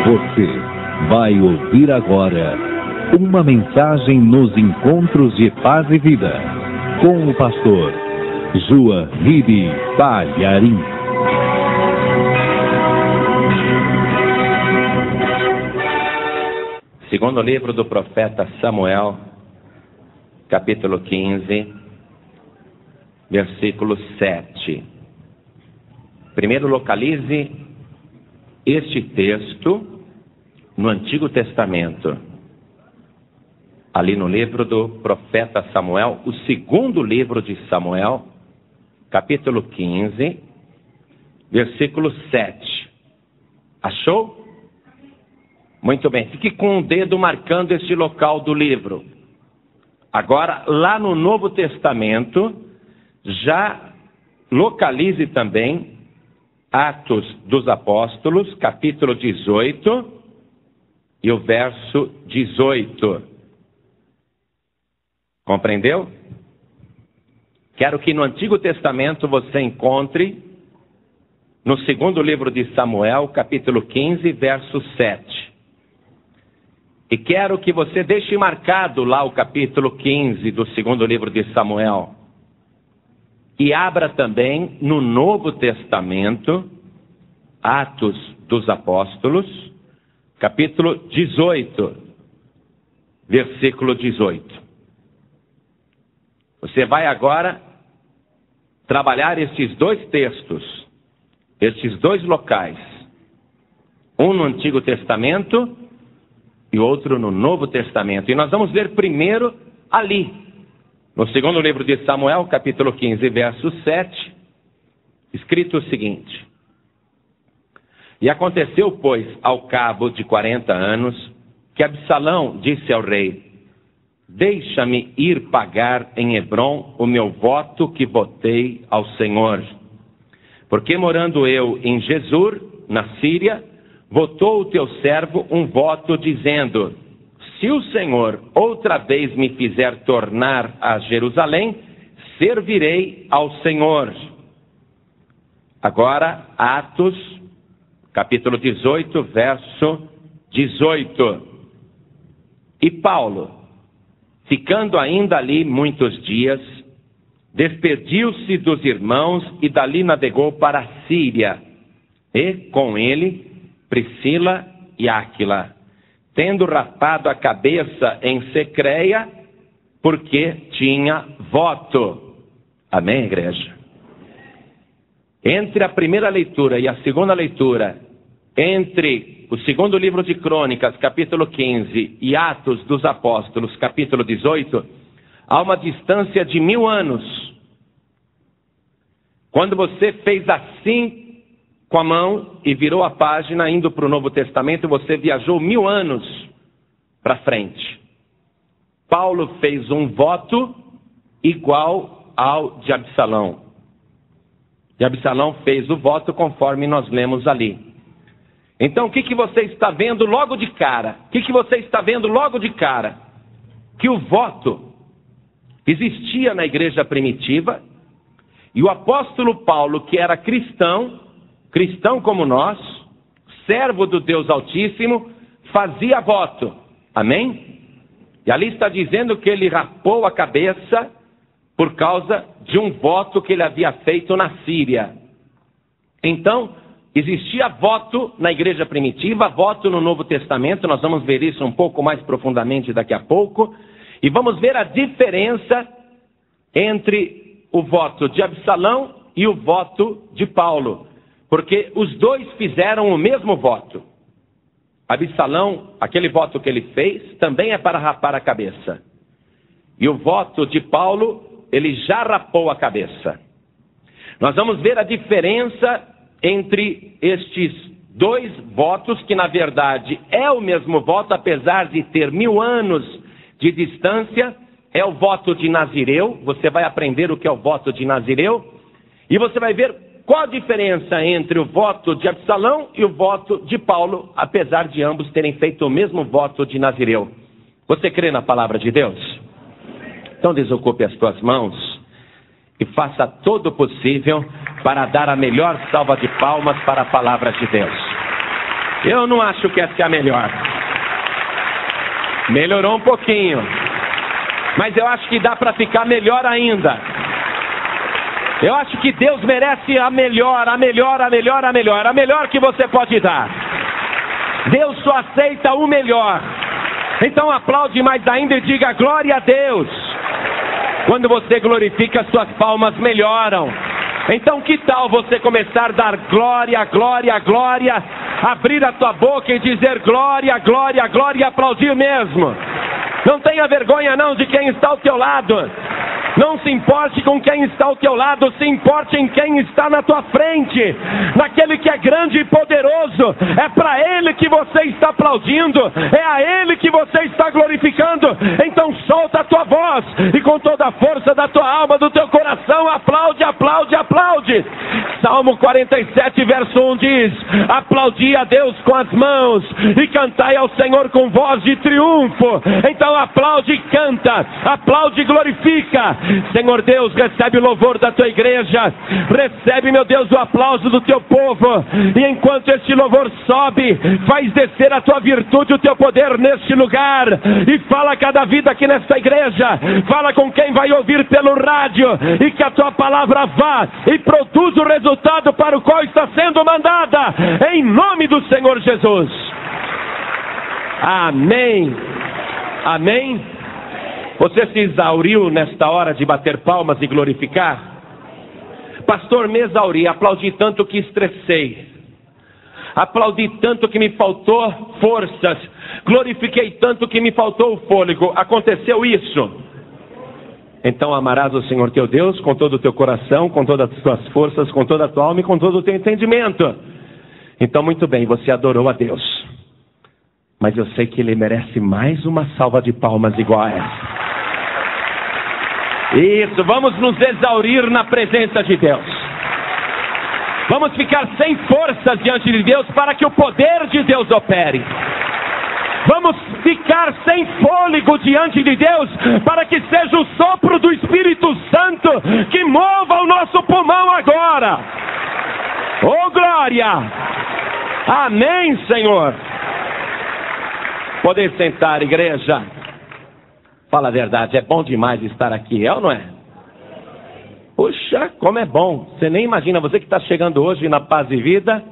Você vai ouvir agora uma mensagem nos encontros de paz e vida com o pastor Joahide Palharim. Segundo livro do profeta Samuel, capítulo 15, versículo 7. Primeiro localize este texto no Antigo Testamento, ali no livro do profeta Samuel, o segundo livro de Samuel, capítulo 15, versículo 7. Achou? Muito bem, fique com o dedo marcando este local do livro. Agora, lá no Novo Testamento, já localize também Atos dos Apóstolos, capítulo 18 e o verso 18. Compreendeu? Quero que no Antigo Testamento você encontre, no segundo livro de Samuel, capítulo 15, verso 7. E quero que você deixe marcado lá o capítulo 15 do segundo livro de Samuel. E abra também no Novo Testamento, Atos dos Apóstolos, capítulo 18, versículo 18. Você vai agora trabalhar estes dois textos, estes dois locais. Um no Antigo Testamento e outro no Novo Testamento. E nós vamos ver primeiro ali, no segundo livro de Samuel, capítulo 15, verso 7, escrito o seguinte: E aconteceu, pois, ao cabo de 40 anos, que Absalão disse ao rei: Deixa-me ir pagar em Hebrom o meu voto que votei ao Senhor. Porque morando eu em Jesur, na Síria, votou o teu servo um voto dizendo: Se o Senhor outra vez me fizer tornar a Jerusalém, servirei ao Senhor. Agora, Atos, capítulo 18, verso 18. E Paulo, ficando ainda ali muitos dias, despediu-se dos irmãos e dali navegou para a Síria, e com ele Priscila e Áquila, tendo rapado a cabeça em Secreia, porque tinha voto. Amém, igreja? Entre a primeira leitura e a segunda leitura, entre o segundo livro de Crônicas, capítulo 15, e Atos dos Apóstolos, capítulo 18, há uma distância de 1000 anos. Quando você fez assim com a mão e virou a página indo para o Novo Testamento, você viajou 1000 anos para frente. Paulo fez um voto igual ao de Absalão. E Absalão fez o voto conforme nós lemos ali. Então, o que você está vendo logo de cara? O que você está vendo logo de cara? Que o voto existia na igreja primitiva, e o apóstolo Paulo, que era cristão como nós, servo do Deus Altíssimo, fazia voto. Amém? E ali está dizendo que ele rapou a cabeça por causa de um voto que ele havia feito na Síria. Então, existia voto na igreja primitiva, voto no Novo Testamento. Nós vamos ver isso um pouco mais profundamente daqui a pouco. E vamos ver a diferença entre o voto de Absalão e o voto de Paulo. Porque os dois fizeram o mesmo voto. Absalão, aquele voto que ele fez, também é para rapar a cabeça. E o voto de Paulo, ele já rapou a cabeça. Nós vamos ver a diferença entre estes dois votos, que na verdade é o mesmo voto, apesar de ter 1000 anos de distância. É o voto de Nazireu. Você vai aprender o que é o voto de Nazireu. E você vai ver qual a diferença entre o voto de Absalão e o voto de Paulo, apesar de ambos terem feito o mesmo voto de Nazireu. Você crê na palavra de Deus? Então desocupe as tuas mãos e faça todo o possível para dar a melhor salva de palmas para a palavra de Deus. Eu não acho que essa é a melhor. Melhorou um pouquinho, mas eu acho que dá para ficar melhor ainda. Eu acho que Deus merece a melhor que você pode dar. Deus só aceita o melhor. Então aplaude mais ainda e diga glória a Deus. Quando você glorifica, suas palmas melhoram. Então que tal você começar a dar glória, glória, glória, abrir a tua boca e dizer glória, glória, glória e aplaudir mesmo. Não tenha vergonha não de quem está ao teu lado. Não se importe com quem está ao teu lado, se importe em quem está na tua frente, naquele que é grande e poderoso. É para Ele que você está aplaudindo, é a Ele que você está glorificando. Então solta a tua voz e com toda a força da tua alma, do teu coração, aplaude, aplaude, aplaude. Salmo 47, verso 1 diz: aplaudi a Deus com as mãos e cantai ao Senhor com voz de triunfo. Então aplaude e canta, aplaude e glorifica. Senhor Deus, recebe o louvor da tua igreja, recebe, meu Deus, o aplauso do teu povo, e enquanto este louvor sobe, faz descer a tua virtude, o teu poder neste lugar, e fala a cada vida aqui nesta igreja, fala com quem vai ouvir pelo rádio, e que a tua palavra vá e produza o resultado para o qual está sendo mandada, em nome do Senhor Jesus. Amém. Amém. Você se exauriu nesta hora de bater palmas e glorificar? Pastor, me exauri, aplaudi tanto que estressei, aplaudi tanto que me faltou forças, glorifiquei tanto que me faltou o fôlego. Aconteceu isso? Então amarás o Senhor teu Deus com todo o teu coração, com todas as tuas forças, com toda a tua alma e com todo o teu entendimento. Então muito bem, você adorou a Deus, mas eu sei que Ele merece mais uma salva de palmas igual a essa. Isso, vamos nos exaurir na presença de Deus. Vamos ficar sem forças diante de Deus para que o poder de Deus opere. Vamos ficar sem fôlego diante de Deus para que seja o sopro do Espírito Santo que mova o nosso pulmão agora. Oh glória! Amém, Senhor. Poder sentar, igreja. Fala a verdade, é bom demais estar aqui, é ou não é? Puxa, como é bom. Você nem imagina, você que está chegando hoje na Paz e Vida,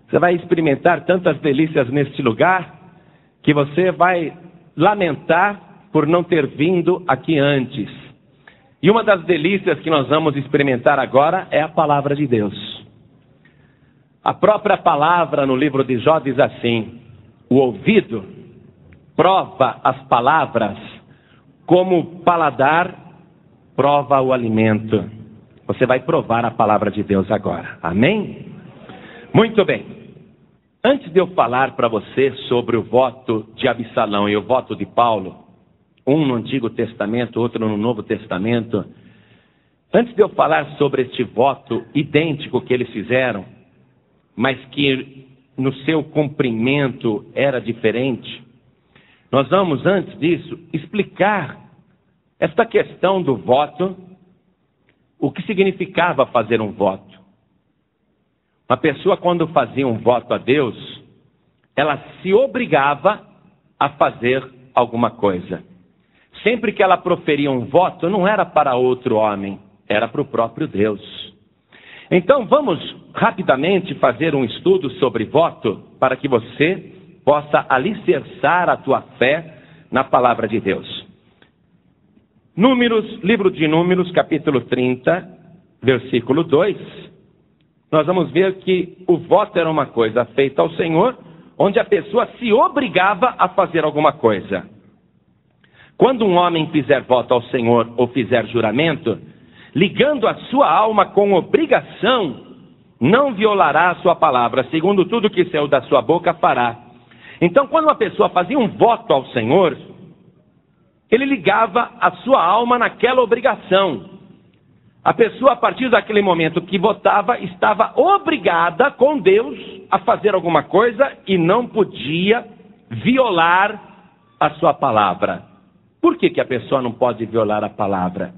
você vai experimentar tantas delícias neste lugar, que você vai lamentar por não ter vindo aqui antes. E uma das delícias que nós vamos experimentar agora é a palavra de Deus. A própria palavra no livro de Jó diz assim: o ouvido prova as palavras, como o paladar prova o alimento. Você vai provar a palavra de Deus agora. Amém? Muito bem. Antes de eu falar para você sobre o voto de Absalão e o voto de Paulo, um no Antigo Testamento, outro no Novo Testamento, antes de eu falar sobre este voto idêntico que eles fizeram, mas que no seu cumprimento era diferente, nós vamos, antes disso, explicar esta questão do voto, o que significava fazer um voto. Uma pessoa, quando fazia um voto a Deus, ela se obrigava a fazer alguma coisa. Sempre que ela proferia um voto, não era para outro homem, era para o próprio Deus. Então vamos rapidamente fazer um estudo sobre voto, para que você possa alicerçar a tua fé na palavra de Deus. Números, livro de Números, capítulo 30, versículo 2. Nós vamos ver que o voto era uma coisa feita ao Senhor, onde a pessoa se obrigava a fazer alguma coisa. Quando um homem fizer voto ao Senhor ou fizer juramento, ligando a sua alma com obrigação, não violará a sua palavra, segundo tudo que saiu da sua boca fará. Então, quando uma pessoa fazia um voto ao Senhor, ele ligava a sua alma naquela obrigação. A pessoa, a partir daquele momento que votava, estava obrigada com Deus a fazer alguma coisa e não podia violar a sua palavra. Por que a pessoa não pode violar a palavra?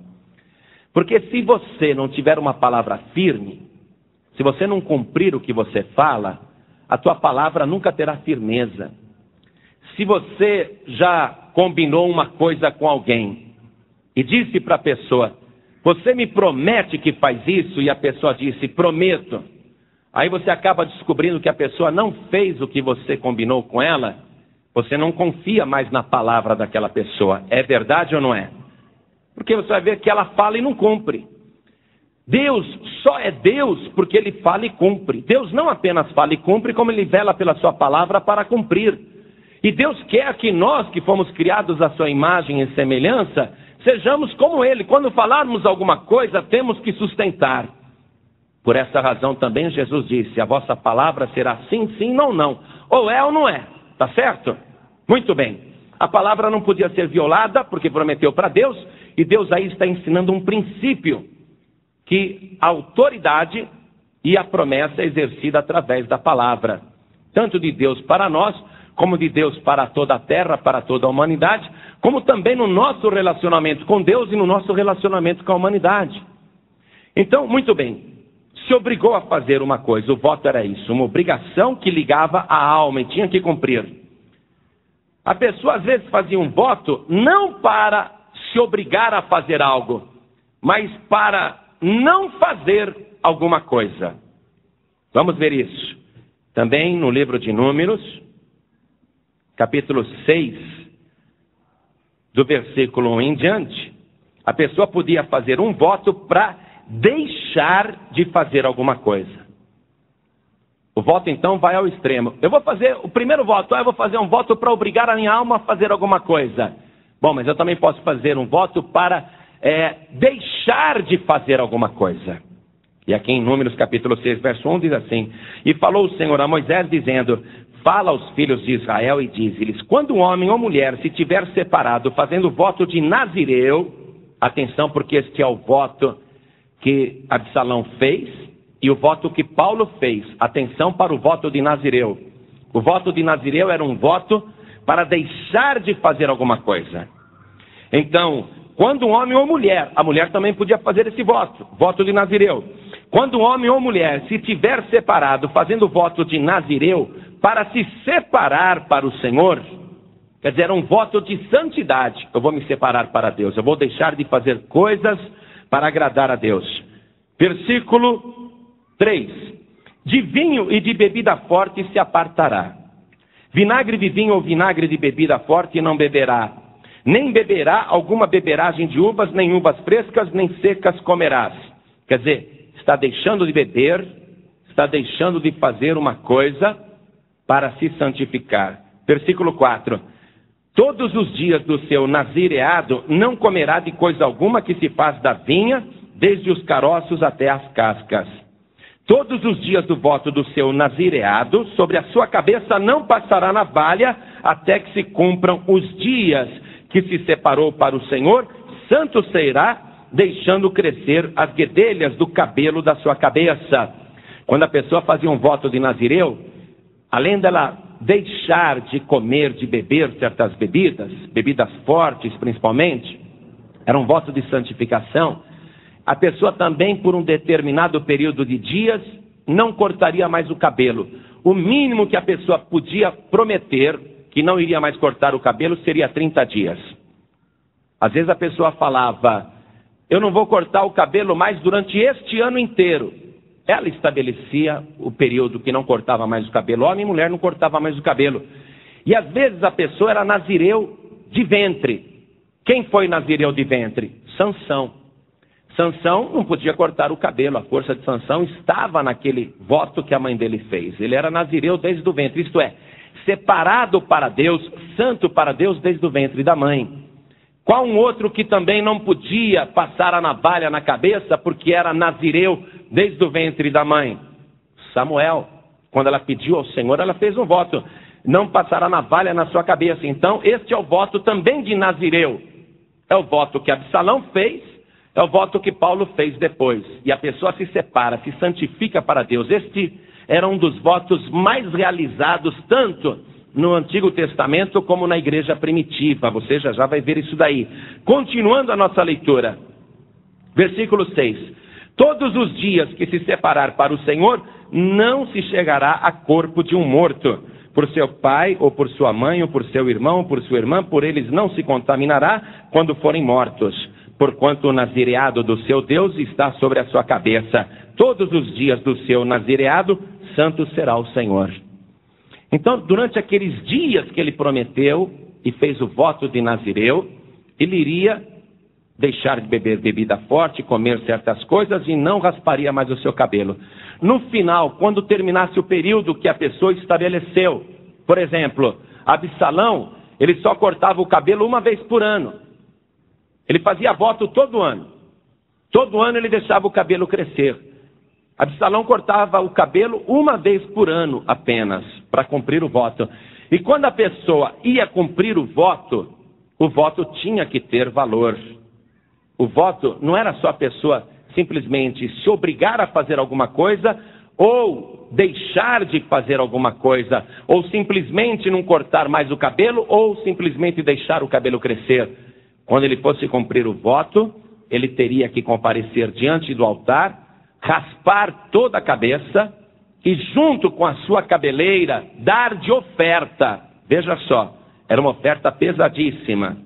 Porque se você não tiver uma palavra firme, se você não cumprir o que você fala, a tua palavra nunca terá firmeza. Se você já combinou uma coisa com alguém e disse para a pessoa, você me promete que faz isso? E a pessoa disse, prometo. Aí você acaba descobrindo que a pessoa não fez o que você combinou com ela. Você não confia mais na palavra daquela pessoa. É verdade ou não é? Porque você vai ver que ela fala e não cumpre. Deus só é Deus porque Ele fala e cumpre. Deus não apenas fala e cumpre, como Ele vela pela sua palavra para cumprir. E Deus quer que nós, que fomos criados à sua imagem e semelhança, sejamos como Ele. Quando falarmos alguma coisa, temos que sustentar. Por essa razão também Jesus disse, a vossa palavra será sim, sim, não, não. Ou é ou não é. Tá certo? Muito bem. A palavra não podia ser violada, porque prometeu para Deus, e Deus aí está ensinando um princípio, que a autoridade e a promessa é exercida através da palavra. Tanto de Deus para nós, como de Deus para toda a terra, para toda a humanidade, como também no nosso relacionamento com Deus e no nosso relacionamento com a humanidade. Então, muito bem, se obrigou a fazer uma coisa, o voto era isso, uma obrigação que ligava a alma e tinha que cumprir. A pessoa às vezes fazia um voto não para se obrigar a fazer algo, mas para não fazer alguma coisa. Vamos ver isso. Também no livro de Números, capítulo 6, do versículo 1 em diante, a pessoa podia fazer um voto para deixar de fazer alguma coisa. O voto então vai ao extremo. Eu vou fazer o primeiro voto, eu vou fazer um voto para obrigar a minha alma a fazer alguma coisa. Bom, mas eu também posso fazer um voto para deixar de fazer alguma coisa. E aqui em Números capítulo 6, verso 1 diz assim, e falou o Senhor a Moisés dizendo, fala aos filhos de Israel e diz-lhes, quando um homem ou mulher se tiver separado fazendo voto de Nazireu, atenção porque este é o voto que Absalão fez e o voto que Paulo fez, atenção para o voto de Nazireu. O voto de Nazireu era um voto para deixar de fazer alguma coisa. Então, quando um homem ou mulher, a mulher também podia fazer esse voto, voto de Nazireu. Quando um homem ou mulher se tiver separado fazendo voto de Nazireu para se separar para o Senhor, quer dizer, era um voto de santidade. Eu vou me separar para Deus, eu vou deixar de fazer coisas para agradar a Deus. Versículo 3. De vinho e de bebida forte se apartará. Vinagre de vinho ou vinagre de bebida forte não beberá. Nem beberá alguma beberagem de uvas, nem uvas frescas, nem secas comerás. Quer dizer, está deixando de beber, está deixando de fazer uma coisa para se santificar. Versículo 4. Todos os dias do seu nazireado não comerá de coisa alguma que se faz da vinha, desde os caroços até as cascas. Todos os dias do voto do seu nazireado, sobre a sua cabeça não passará navalha, até que se cumpram os dias que se separou para o Senhor, santo será, deixando crescer as guedelhas do cabelo da sua cabeça. Quando a pessoa fazia um voto de Nazireu, além dela deixar de comer, de beber certas bebidas, bebidas fortes principalmente, era um voto de santificação, a pessoa também por um determinado período de dias não cortaria mais o cabelo. O mínimo que a pessoa podia prometer que não iria mais cortar o cabelo seria 30 dias. Às vezes a pessoa falava, eu não vou cortar o cabelo mais durante este ano inteiro. Ela estabelecia o período que não cortava mais o cabelo. Homem e mulher não cortava mais o cabelo. E às vezes a pessoa era nazireu de ventre. Quem foi nazireu de ventre? Sansão. Sansão não podia cortar o cabelo. A força de Sansão estava naquele voto que a mãe dele fez. Ele era nazireu desde o ventre. Isto é, separado para Deus, santo para Deus desde o ventre da mãe. Qual um outro que também não podia passar a navalha na cabeça porque era nazireu desde o ventre da mãe? Samuel. Quando ela pediu ao Senhor, ela fez um voto. Não passar a navalha na sua cabeça. Então, este é o voto também de Nazireu. É o voto que Absalão fez, é o voto que Paulo fez depois. E a pessoa se separa, se santifica para Deus. Este era um dos votos mais realizados, tanto no Antigo Testamento como na igreja primitiva. Você já vai ver isso daí. Continuando a nossa leitura. Versículo 6. Todos os dias que se separar para o Senhor, não se chegará a corpo de um morto. Por seu pai, ou por sua mãe, ou por seu irmão, ou por sua irmã, por eles não se contaminará quando forem mortos. Porquanto o nazireado do seu Deus está sobre a sua cabeça. Todos os dias do seu nazireado, santo será o Senhor. Então, durante aqueles dias que ele prometeu e fez o voto de Nazireu, ele iria deixar de beber bebida forte, comer certas coisas e não rasparia mais o seu cabelo. No final, quando terminasse o período que a pessoa estabeleceu, por exemplo, Absalão, ele só cortava o cabelo uma vez por ano. Ele fazia voto todo ano. Todo ano ele deixava o cabelo crescer. Absalão cortava o cabelo uma vez por ano apenas, para cumprir o voto. E quando a pessoa ia cumprir o voto tinha que ter valor. O voto não era só a pessoa simplesmente se obrigar a fazer alguma coisa, ou deixar de fazer alguma coisa, ou simplesmente não cortar mais o cabelo, ou simplesmente deixar o cabelo crescer. Quando ele fosse cumprir o voto, ele teria que comparecer diante do altar, raspar toda a cabeça e junto com a sua cabeleira dar de oferta. Veja só, era uma oferta pesadíssima.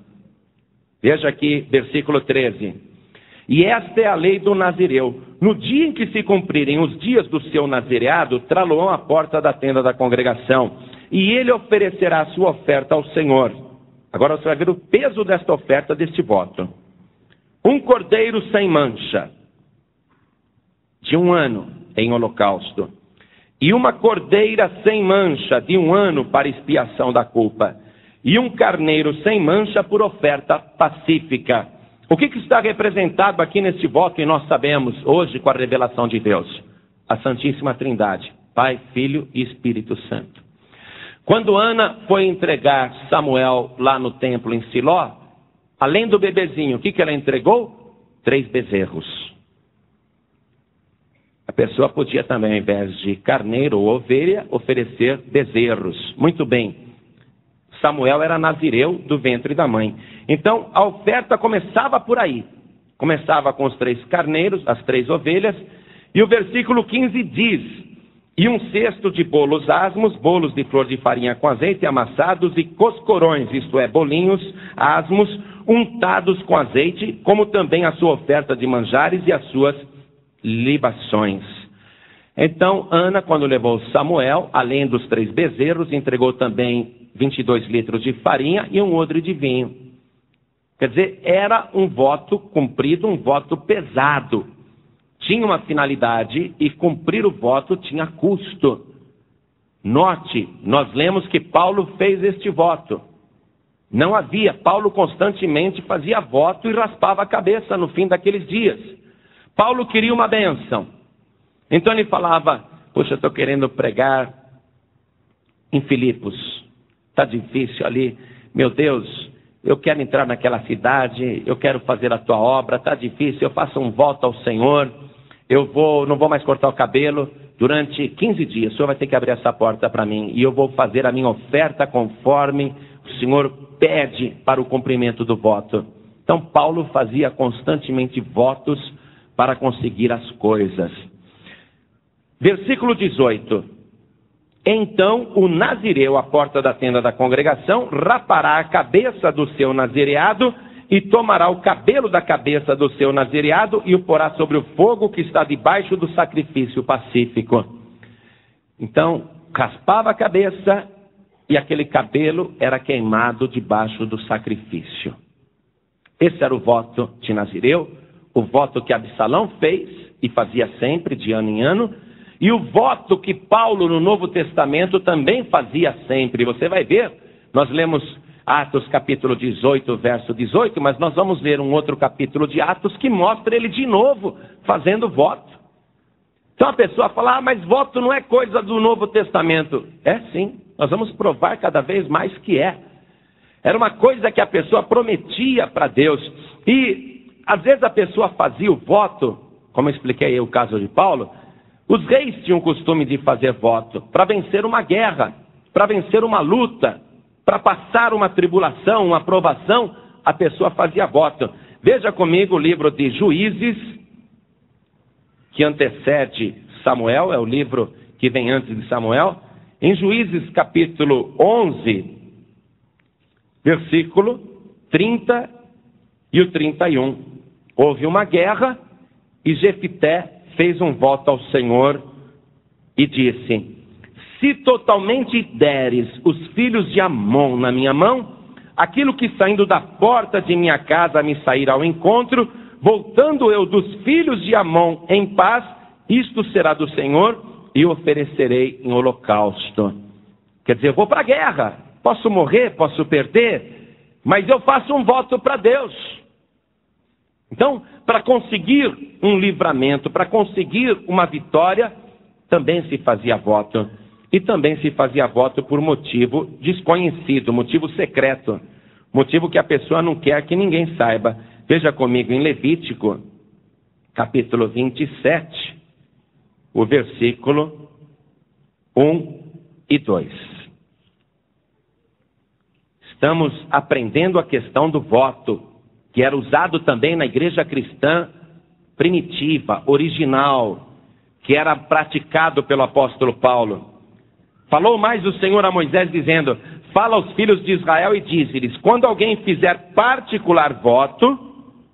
Veja aqui, versículo 13. E esta é a lei do Nazireu. No dia em que se cumprirem os dias do seu nazireado, trá-lo-ão à porta da tenda da congregação, e ele oferecerá a sua oferta ao Senhor. Agora você vai ver o peso desta oferta, deste voto. Um cordeiro sem mancha, de 1 ano, em holocausto. E uma cordeira sem mancha, de 1 ano, para expiação da culpa. E um carneiro sem mancha por oferta pacífica. O que está representado aqui neste voto, e nós sabemos hoje com a revelação de Deus? A Santíssima Trindade, Pai, Filho e Espírito Santo. Quando Ana foi entregar Samuel lá no templo em Siló, além do bebezinho, o que ela entregou? 3 bezerros. A pessoa podia também, ao invés de carneiro ou ovelha, oferecer bezerros. Muito bem. Samuel era nazireu do ventre da mãe. Então, a oferta começava por aí. Começava com os 3 carneiros, as 3 ovelhas. E o versículo 15 diz: e 1 cesto de bolos asmos, bolos de flor de farinha com azeite amassados e coscorões, isto é, bolinhos asmos, untados com azeite, como também a sua oferta de manjares e as suas libações. Então, Ana, quando levou Samuel, além dos 3 bezerros, entregou também 22 litros de farinha e 1 odre de vinho. Quer dizer, era um voto cumprido, um voto pesado. Tinha uma finalidade e cumprir o voto tinha custo. Note, nós lemos que Paulo fez este voto. Não havia, Paulo constantemente fazia voto e raspava a cabeça no fim daqueles dias. Paulo queria uma bênção. Então ele falava: poxa, estou querendo pregar em Filipos. Está difícil ali. Meu Deus, eu quero entrar naquela cidade, eu quero fazer a tua obra. Está difícil, eu faço um voto ao Senhor. Não vou mais cortar o cabelo. Durante 15 dias, o Senhor vai ter que abrir essa porta para mim. E eu vou fazer a minha oferta conforme o Senhor pede para o cumprimento do voto. Então Paulo fazia constantemente votos para conseguir as coisas. Versículo 18. Então o nazireu, à porta da tenda da congregação, rapará a cabeça do seu nazireado e tomará o cabelo da cabeça do seu nazireado e o porá sobre o fogo que está debaixo do sacrifício pacífico. Então, raspava a cabeça e aquele cabelo era queimado debaixo do sacrifício. Esse era o voto de Nazireu, o voto que Absalão fez e fazia sempre, de ano em ano, e o voto que Paulo no Novo Testamento também fazia sempre. Você vai ver, nós lemos Atos capítulo 18, verso 18, mas nós vamos ler um outro capítulo de Atos que mostra ele de novo fazendo voto. Então a pessoa fala: mas voto não é coisa do Novo Testamento. É sim, nós vamos provar cada vez mais que é. Era uma coisa que a pessoa prometia para Deus. E às vezes a pessoa fazia o voto, como eu expliquei aí o caso de Paulo. Os reis tinham o costume de fazer voto para vencer uma guerra, para vencer uma luta, para passar uma tribulação, uma provação, a pessoa fazia voto. Veja comigo o livro de Juízes, que antecede Samuel, é o livro que vem antes de Samuel. Em Juízes capítulo 11, versículo 30 e o 31. Houve uma guerra e Jefité fez um voto ao Senhor e disse: se totalmente deres os filhos de Amon na minha mão, aquilo que saindo da porta de minha casa me sair ao encontro, voltando eu dos filhos de Amon em paz, isto será do Senhor e oferecerei em holocausto. Quer dizer, eu vou para a guerra, posso morrer, posso perder, mas eu faço um voto para Deus. Então, para conseguir um livramento, para conseguir uma vitória, também se fazia voto. E também se fazia voto por motivo desconhecido, motivo secreto, motivo que a pessoa não quer que ninguém saiba. Veja comigo em Levítico, capítulo 27, o versículo 1 e 2. Estamos aprendendo a questão do voto, que era usado também na igreja cristã primitiva, original, que era praticado pelo apóstolo Paulo. Falou mais o Senhor a Moisés, dizendo: fala aos filhos de Israel e dize-lhes, quando alguém fizer particular voto,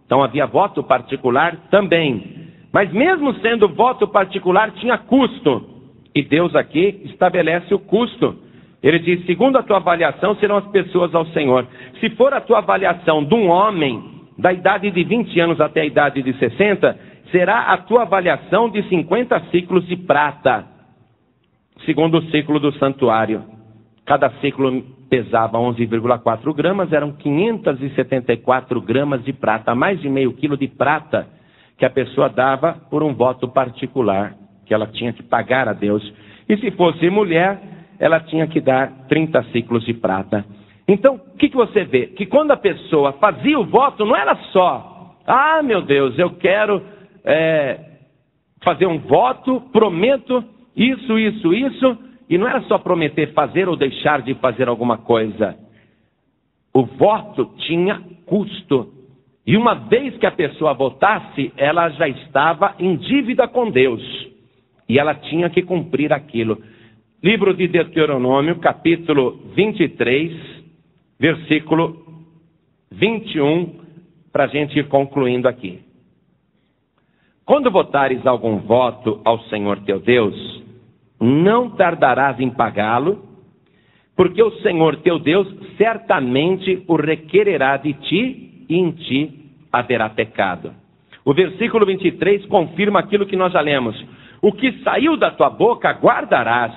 então havia voto particular também, mas mesmo sendo voto particular tinha custo, e Deus aqui estabelece o custo. Ele diz: segundo a tua avaliação serão as pessoas ao Senhor. Se for a tua avaliação de um homem da idade de 20 anos até a idade de 60, será a tua avaliação de 50 ciclos de prata. Segundo o ciclo do santuário, cada ciclo pesava 11,4 gramas, eram 574 gramas de prata, mais de meio quilo de prata que a pessoa dava por um voto particular, que ela tinha que pagar a Deus. E se fosse mulher, ela tinha que dar 30 ciclos de prata. Então, o que você vê? Que quando a pessoa fazia o voto, não era só, ah, meu Deus, eu quero fazer um voto, prometo isso, e não era só prometer fazer ou deixar de fazer alguma coisa. O voto tinha custo. E uma vez que a pessoa votasse, ela já estava em dívida com Deus. E ela tinha que cumprir aquilo. Livro de Deuteronômio, capítulo 23, versículo 21, para a gente ir concluindo aqui. Quando votares algum voto ao Senhor teu Deus, não tardarás em pagá-lo, porque o Senhor teu Deus certamente o requererá de ti, e em ti haverá pecado. O versículo 23 confirma aquilo que nós já lemos. O que saiu da tua boca guardarás,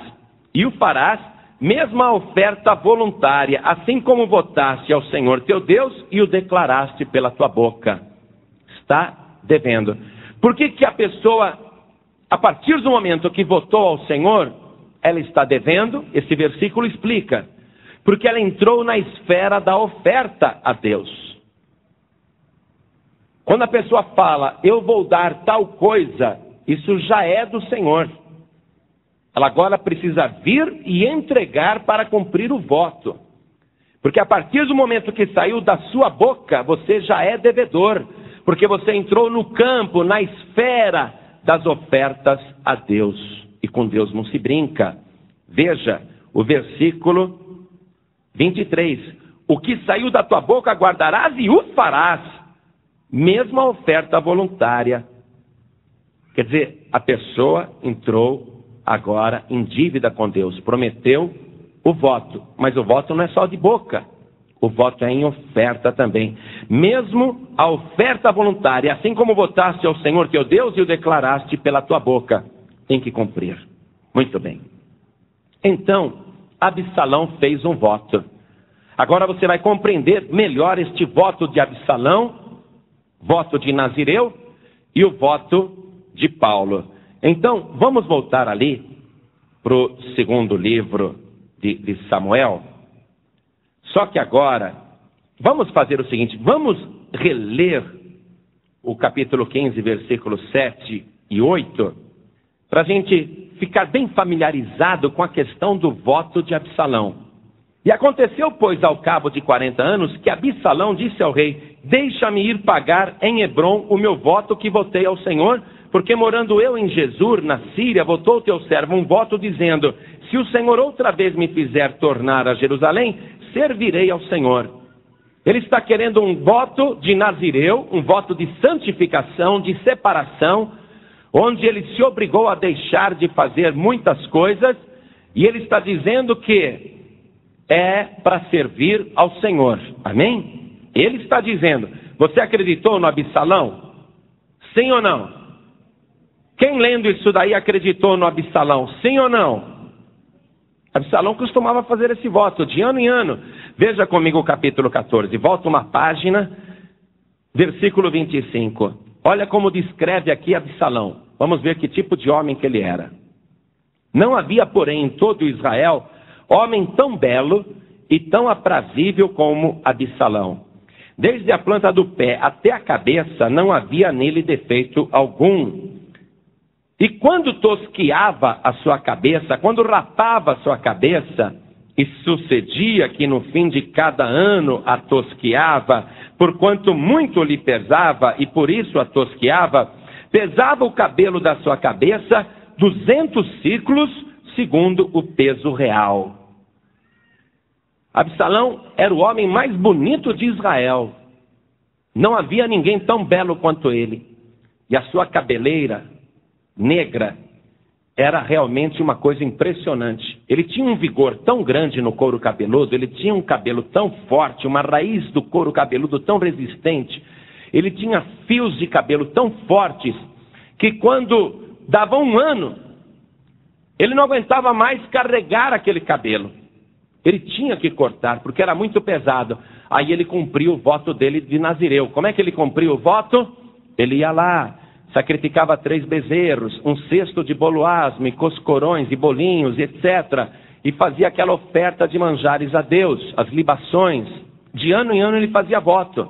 e o farás, mesmo a oferta voluntária, assim como votaste ao Senhor teu Deus e o declaraste pela tua boca. Está devendo. Por que a pessoa, a partir do momento que votou ao Senhor, ela está devendo? Esse versículo explica. Porque ela entrou na esfera da oferta a Deus. Quando a pessoa fala, eu vou dar tal coisa, isso já é do Senhor. Ela agora precisa vir e entregar para cumprir o voto. Porque a partir do momento que saiu da sua boca, você já é devedor. Porque você entrou no campo, na esfera das ofertas a Deus. E com Deus não se brinca. Veja o versículo 23. O que saiu da tua boca guardarás e o farás, mesmo a oferta voluntária. Quer dizer, a pessoa entrou agora em dívida com Deus. Prometeu o voto. Mas o voto não é só de boca. O voto é em oferta também. Mesmo a oferta voluntária, assim como votaste ao Senhor teu Deus e o declaraste pela tua boca, tem que cumprir. Muito bem. Então, Absalão fez um voto. Agora você vai compreender melhor este voto de Absalão, voto de Nazireu e o voto de Paulo. Então, vamos voltar ali para o segundo livro de Samuel. Só que agora, vamos fazer o seguinte, vamos reler o capítulo 15, versículos 7 e 8, para a gente ficar bem familiarizado com a questão do voto de Absalão. E aconteceu, pois, ao cabo de 40 anos, que Absalão disse ao rei, deixa-me ir pagar em Hebrom o meu voto que votei ao Senhor, porque morando eu em Jesur, na Síria, votou o teu servo um voto dizendo, se o Senhor outra vez me fizer tornar a Jerusalém, servirei ao Senhor. Ele está querendo um voto de Nazireu, um voto de santificação, de separação, onde ele se obrigou a deixar de fazer muitas coisas, e ele está dizendo que é para servir ao Senhor. Amém? Ele está dizendo, você acreditou no Absalão? Sim ou não? Quem lendo isso daí acreditou no Absalão? Sim ou não? Absalão costumava fazer esse voto de ano em ano. Veja comigo o capítulo 14. Volta uma página, versículo 25. Olha como descreve aqui Absalão. Vamos ver que tipo de homem que ele era. Não havia, porém, em todo Israel, homem tão belo e tão aprazível como Absalão. Desde a planta do pé até a cabeça, não havia nele defeito algum. E quando tosquiava a sua cabeça, quando rapava a sua cabeça, e sucedia que no fim de cada ano a tosquiava, porquanto muito lhe pesava, e por isso a tosquiava, pesava o cabelo da sua cabeça 200 ciclos, segundo o peso real. Absalão era o homem mais bonito de Israel. Não havia ninguém tão belo quanto ele. E a sua cabeleira negra era realmente uma coisa impressionante. Ele tinha um vigor tão grande no couro cabeludo, ele tinha um cabelo tão forte, uma raiz do couro cabeludo tão resistente, ele tinha fios de cabelo tão fortes, que quando dava um ano, ele não aguentava mais carregar aquele cabelo. Ele tinha que cortar, porque era muito pesado. Aí ele cumpriu o voto dele de Nazireu. Como é que ele cumpriu o voto? Ele ia lá, sacrificava 3 bezerros, um cesto de bolo asmo, e coscorões, e bolinhos, etc. E fazia aquela oferta de manjares a Deus, as libações. De ano em ano ele fazia voto.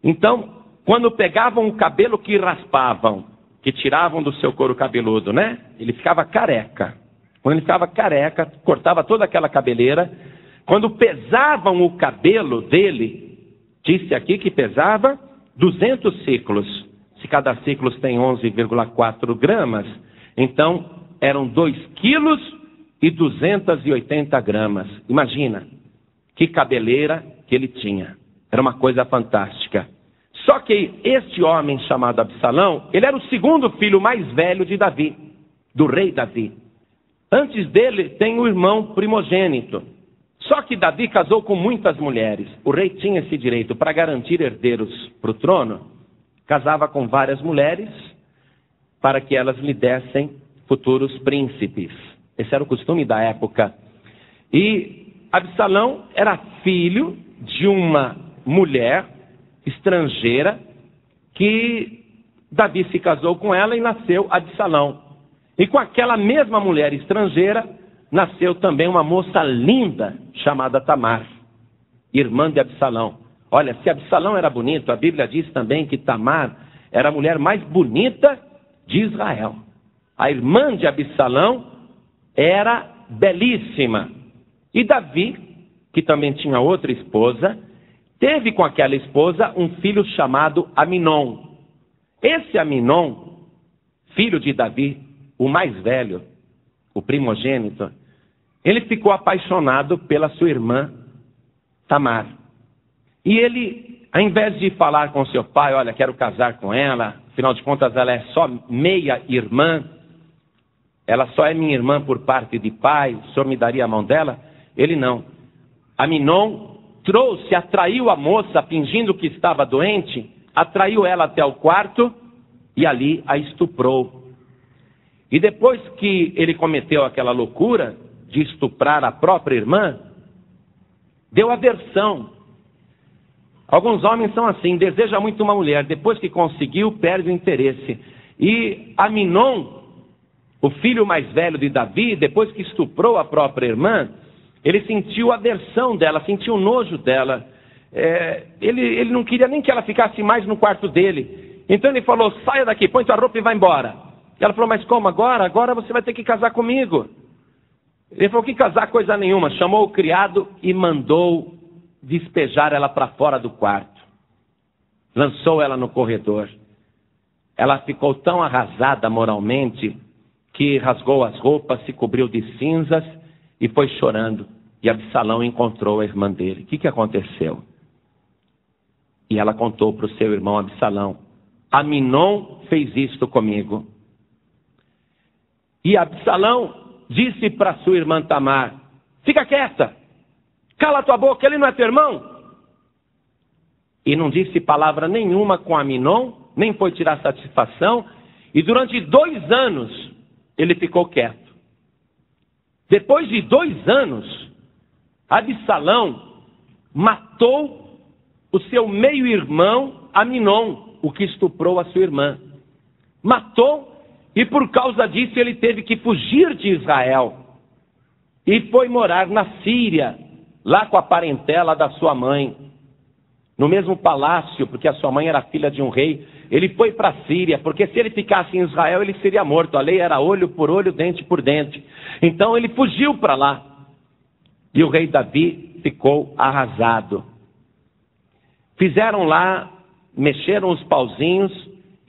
Então, quando pegavam o cabelo que raspavam, que tiravam do seu couro cabeludo, né? Ele ficava careca. Quando ele ficava careca, cortava toda aquela cabeleira. Quando pesavam o cabelo dele, disse aqui que pesava 200 ciclos. Se cada ciclo tem 11,4 gramas, então eram 2 quilos e 280 gramas. Imagina, que cabeleira que ele tinha. Era uma coisa fantástica. Só que este homem chamado Absalão, ele era o segundo filho mais velho de Davi, do rei Davi. Antes dele tem o irmão primogênito. Só que Davi casou com muitas mulheres. O rei tinha esse direito para garantir herdeiros para o trono. Casava com várias mulheres para que elas lhe dessem futuros príncipes. Esse era o costume da época. E Absalão era filho de uma mulher estrangeira que Davi se casou com ela e nasceu Absalão. E com aquela mesma mulher estrangeira nasceu também uma moça linda chamada Tamar, irmã de Absalão. Olha, se Absalão era bonito, a Bíblia diz também que Tamar era a mulher mais bonita de Israel. A irmã de Absalão era belíssima. E Davi, que também tinha outra esposa, teve com aquela esposa um filho chamado Aminon. Esse Aminon, filho de Davi, o mais velho, o primogênito, ele ficou apaixonado pela sua irmã Tamar. E ele, ao invés de falar com seu pai, olha, quero casar com ela, afinal de contas ela é só meia irmã, ela só é minha irmã por parte de pai, o senhor me daria a mão dela? Ele não. Aminon atraiu a moça, fingindo que estava doente, atraiu ela até o quarto e ali a estuprou. E depois que ele cometeu aquela loucura de estuprar a própria irmã, deu aversão. Alguns homens são assim, deseja muito uma mulher, depois que conseguiu, perde o interesse. E Aminon, o filho mais velho de Davi, depois que estuprou a própria irmã, ele sentiu aversão dela, sentiu nojo dela. Ele não queria nem que ela ficasse mais no quarto dele. Então ele falou, saia daqui, põe tua roupa e vai embora. Ela falou, mas como agora? Agora você vai ter que casar comigo. Ele falou, que casar coisa nenhuma. Chamou o criado e mandou despejar ela para fora do quarto. lançou ela no corredor. Ela ficou tão arrasada moralmente que rasgou as roupas, se cobriu de cinzas e foi chorando. E Absalão encontrou a irmã dele. O que aconteceu? E ela contou para o seu irmão Absalão: Aminon fez isto comigo. E Absalão disse para sua irmã Tamar: fica quieta, cala tua boca, ele não é teu irmão. E não disse palavra nenhuma com Aminon, nem foi tirar satisfação. E durante 2 anos ele ficou quieto. Depois de 2 anos, Absalão matou o seu meio-irmão Aminon, o que estuprou a sua irmã. Matou, e por causa disso ele teve que fugir de Israel. E foi morar na Síria, lá com a parentela da sua mãe. No mesmo palácio, porque a sua mãe era filha de um rei. Ele foi para a Síria, porque se ele ficasse em Israel ele seria morto. A lei era olho por olho, dente por dente. Então ele fugiu para lá. E o rei Davi ficou arrasado. Fizeram lá, mexeram os pauzinhos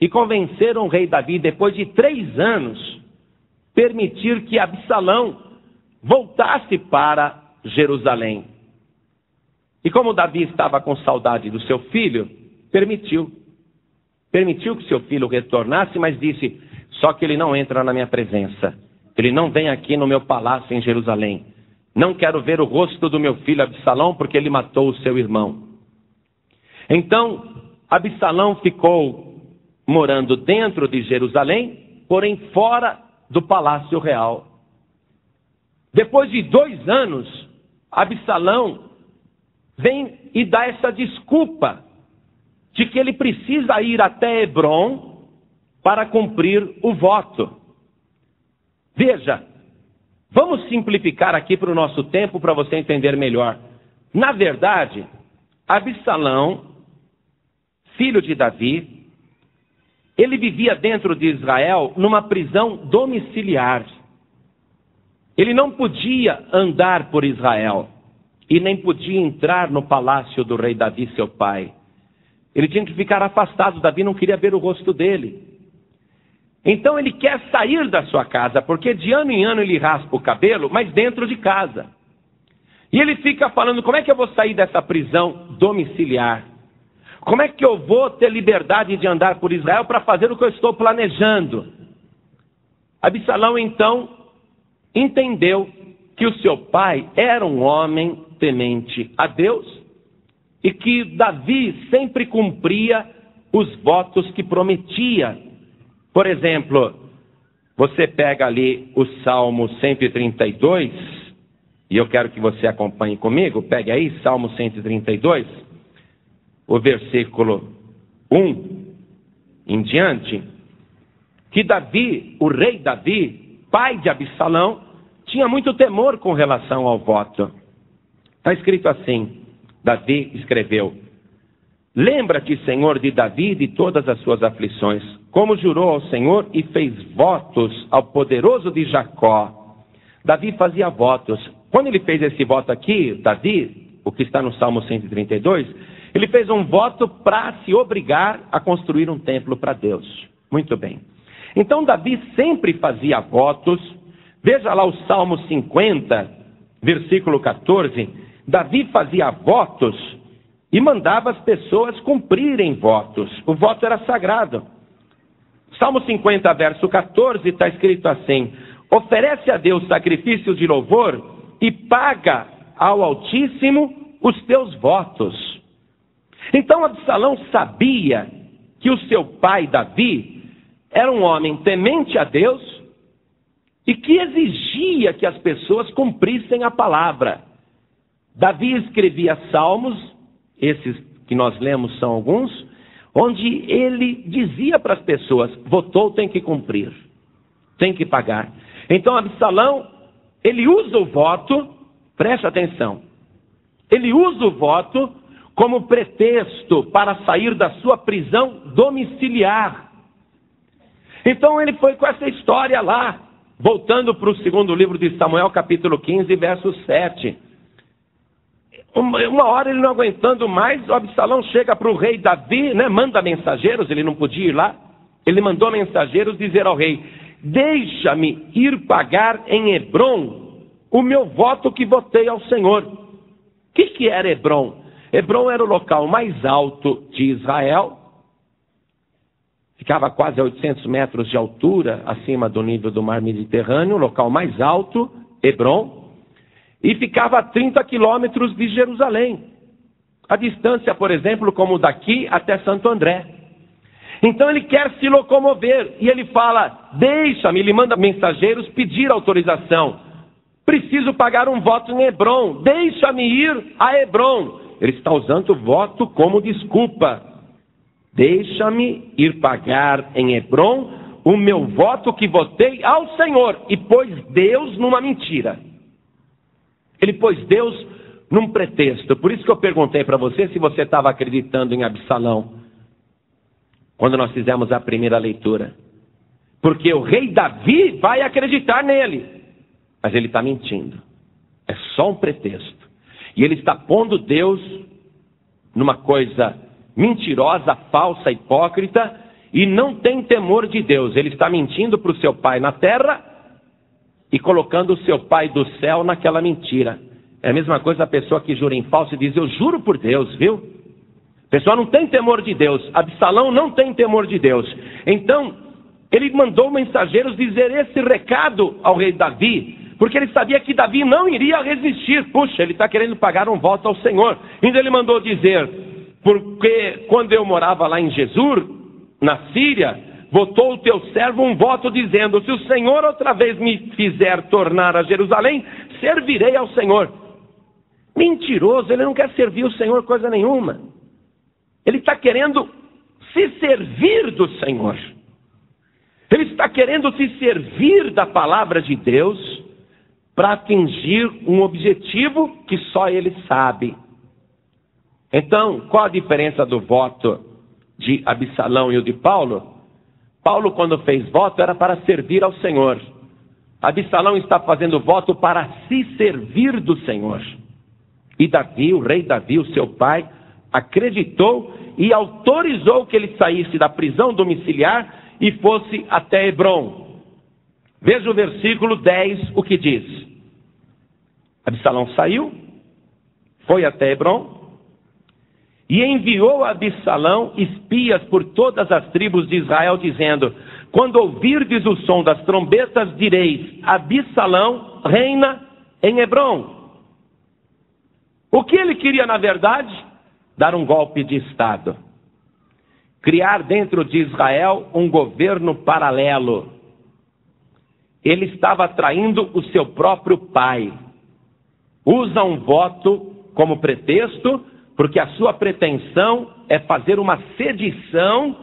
e convenceram o rei Davi, depois de 3 anos, permitir que Absalão voltasse para Jerusalém. E como Davi estava com saudade do seu filho, permitiu que seu filho retornasse, mas disse: só que ele não entra na minha presença. Ele não vem aqui no meu palácio em Jerusalém. Não quero ver o rosto do meu filho Absalão, porque ele matou o seu irmão. Então, Absalão ficou morando dentro de Jerusalém, porém fora do palácio real. Depois de 2 anos, Absalão vem e dá essa desculpa de que ele precisa ir até Hebrom para cumprir o voto. Veja, vamos simplificar aqui para o nosso tempo para você entender melhor. Na verdade, Absalão, filho de Davi, ele vivia dentro de Israel numa prisão domiciliar. Ele não podia andar por Israel e nem podia entrar no palácio do rei Davi, seu pai. Ele tinha que ficar afastado. Davi não queria ver o rosto dele. Então ele quer sair da sua casa, porque de ano em ano ele raspa o cabelo, mas dentro de casa. E ele fica falando: como é que eu vou sair dessa prisão domiciliar? Como é que eu vou ter liberdade de andar por Israel para fazer o que eu estou planejando? Absalão então entendeu que o seu pai era um homem temente a Deus e que Davi sempre cumpria os votos que prometia. Por exemplo, você pega ali o Salmo 132, e eu quero que você acompanhe comigo. Pegue aí, Salmo 132, o versículo 1 em diante, que Davi, o rei Davi, pai de Absalão, tinha muito temor com relação ao voto. Está escrito assim, Davi escreveu: lembra-te, Senhor, de Davi e de todas as suas aflições, como jurou ao Senhor e fez votos ao poderoso de Jacó. Davi fazia votos. Quando ele fez esse voto aqui, Davi, o que está no Salmo 132, ele fez um voto para se obrigar a construir um templo para Deus. Muito bem. Então Davi sempre fazia votos. Veja lá o Salmo 50, versículo 14. Davi fazia votos e mandava as pessoas cumprirem votos. O voto era sagrado. Salmo 50, verso 14, está escrito assim: oferece a Deus sacrifícios de louvor e paga ao Altíssimo os teus votos. Então Absalão sabia que o seu pai Davi era um homem temente a Deus e que exigia que as pessoas cumprissem a palavra. Davi escrevia salmos, esses que nós lemos são alguns, onde ele dizia para as pessoas: votou, tem que cumprir, tem que pagar. Então Absalão, ele usa o voto, preste atenção, ele usa o voto como pretexto para sair da sua prisão domiciliar. Então ele foi com essa história lá, voltando para o 2º livro de Samuel, capítulo 15, verso 7. Uma hora ele não aguentando mais, o Absalão chega para o rei Davi, né, manda mensageiros, ele não podia ir lá. Ele mandou mensageiros dizer ao rei: deixa-me ir pagar em Hebrom o meu voto que votei ao Senhor. O que era Hebrom? Hebrom era o local mais alto de Israel. Ficava quase a 800 metros de altura, acima do nível do mar Mediterrâneo, o local mais alto, Hebrom. E ficava a 30 quilômetros de Jerusalém. A distância, por exemplo, como daqui até Santo André. Então ele quer se locomover, e ele fala: deixa-me, ele manda mensageiros pedir autorização. Preciso pagar um voto em Hebrom, deixa-me ir a Hebrom. Ele está usando o voto como desculpa. Deixa-me ir pagar em Hebrom o meu voto que votei ao Senhor. E pôs Deus numa mentira. Ele pôs Deus num pretexto. Por isso que eu perguntei para você se você estava acreditando em Absalão, quando nós fizemos a primeira leitura. Porque o rei Davi vai acreditar nele. Mas ele está mentindo. É só um pretexto. E ele está pondo Deus numa coisa mentirosa, falsa, hipócrita, e não tem temor de Deus. Ele está mentindo para o seu pai na terra e colocando o seu pai do céu naquela mentira. É a mesma coisa a pessoa que jura em falso e diz: eu juro por Deus, viu? A pessoa não tem temor de Deus. Absalão não tem temor de Deus. Então, ele mandou mensageiros dizer esse recado ao rei Davi, porque ele sabia que Davi não iria resistir. Puxa, ele está querendo pagar um voto ao Senhor. Então ele mandou dizer: porque quando eu morava lá em Jesur, na Síria, votou o teu servo um voto dizendo: se o Senhor outra vez me fizer tornar a Jerusalém, servirei ao Senhor. Mentiroso, ele não quer servir o Senhor coisa nenhuma. Ele está querendo se servir do Senhor. Ele está querendo se servir da palavra de Deus para atingir um objetivo que só ele sabe. Então, qual a diferença do voto de Absalão e o de Paulo? Paulo, quando fez voto, era para servir ao Senhor. Absalão está fazendo voto para se servir do Senhor. E Davi, o rei Davi, o seu pai, acreditou e autorizou que ele saísse da prisão domiciliar e fosse até Hebrom. Veja o versículo 10, o que diz. Absalão saiu, foi até Hebrom, e enviou a Absalão espias por todas as tribos de Israel, dizendo: quando ouvirdes o som das trombetas, direis: Absalão reina em Hebrom. O que ele queria, na verdade? Dar um golpe de Estado. Criar dentro de Israel um governo paralelo. Ele estava traindo o seu próprio pai. Usa um voto como pretexto, porque a sua pretensão é fazer uma sedição,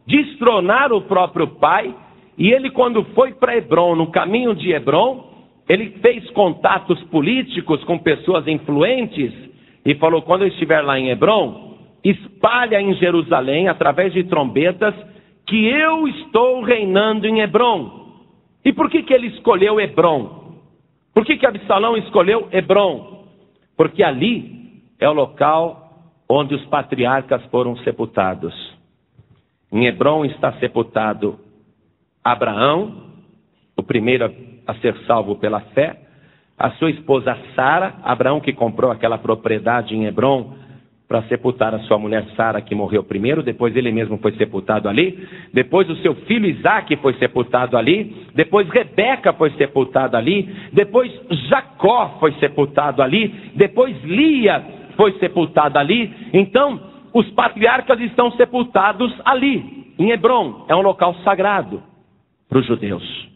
destronar o próprio pai. E ele, quando foi para Hebrom, no caminho de Hebrom, ele fez contatos políticos com pessoas influentes e falou: quando eu estiver lá em Hebrom, espalha em Jerusalém, através de trombetas, que eu estou reinando em Hebrom. E por que ele escolheu Hebrom? Por que Absalão escolheu Hebrom? Porque ali é o local onde os patriarcas foram sepultados. Em Hebrom está sepultado Abraão, o primeiro a ser salvo pela fé, a sua esposa Sara, Abraão que comprou aquela propriedade em Hebrom para sepultar a sua mulher Sara, que morreu primeiro, depois ele mesmo foi sepultado ali, depois o seu filho Isaque foi sepultado ali, depois Rebeca foi sepultada ali, depois Jacó foi sepultado ali, depois Lia foi sepultada ali. Então, os patriarcas estão sepultados ali, em Hebrom. É um local sagrado para os judeus.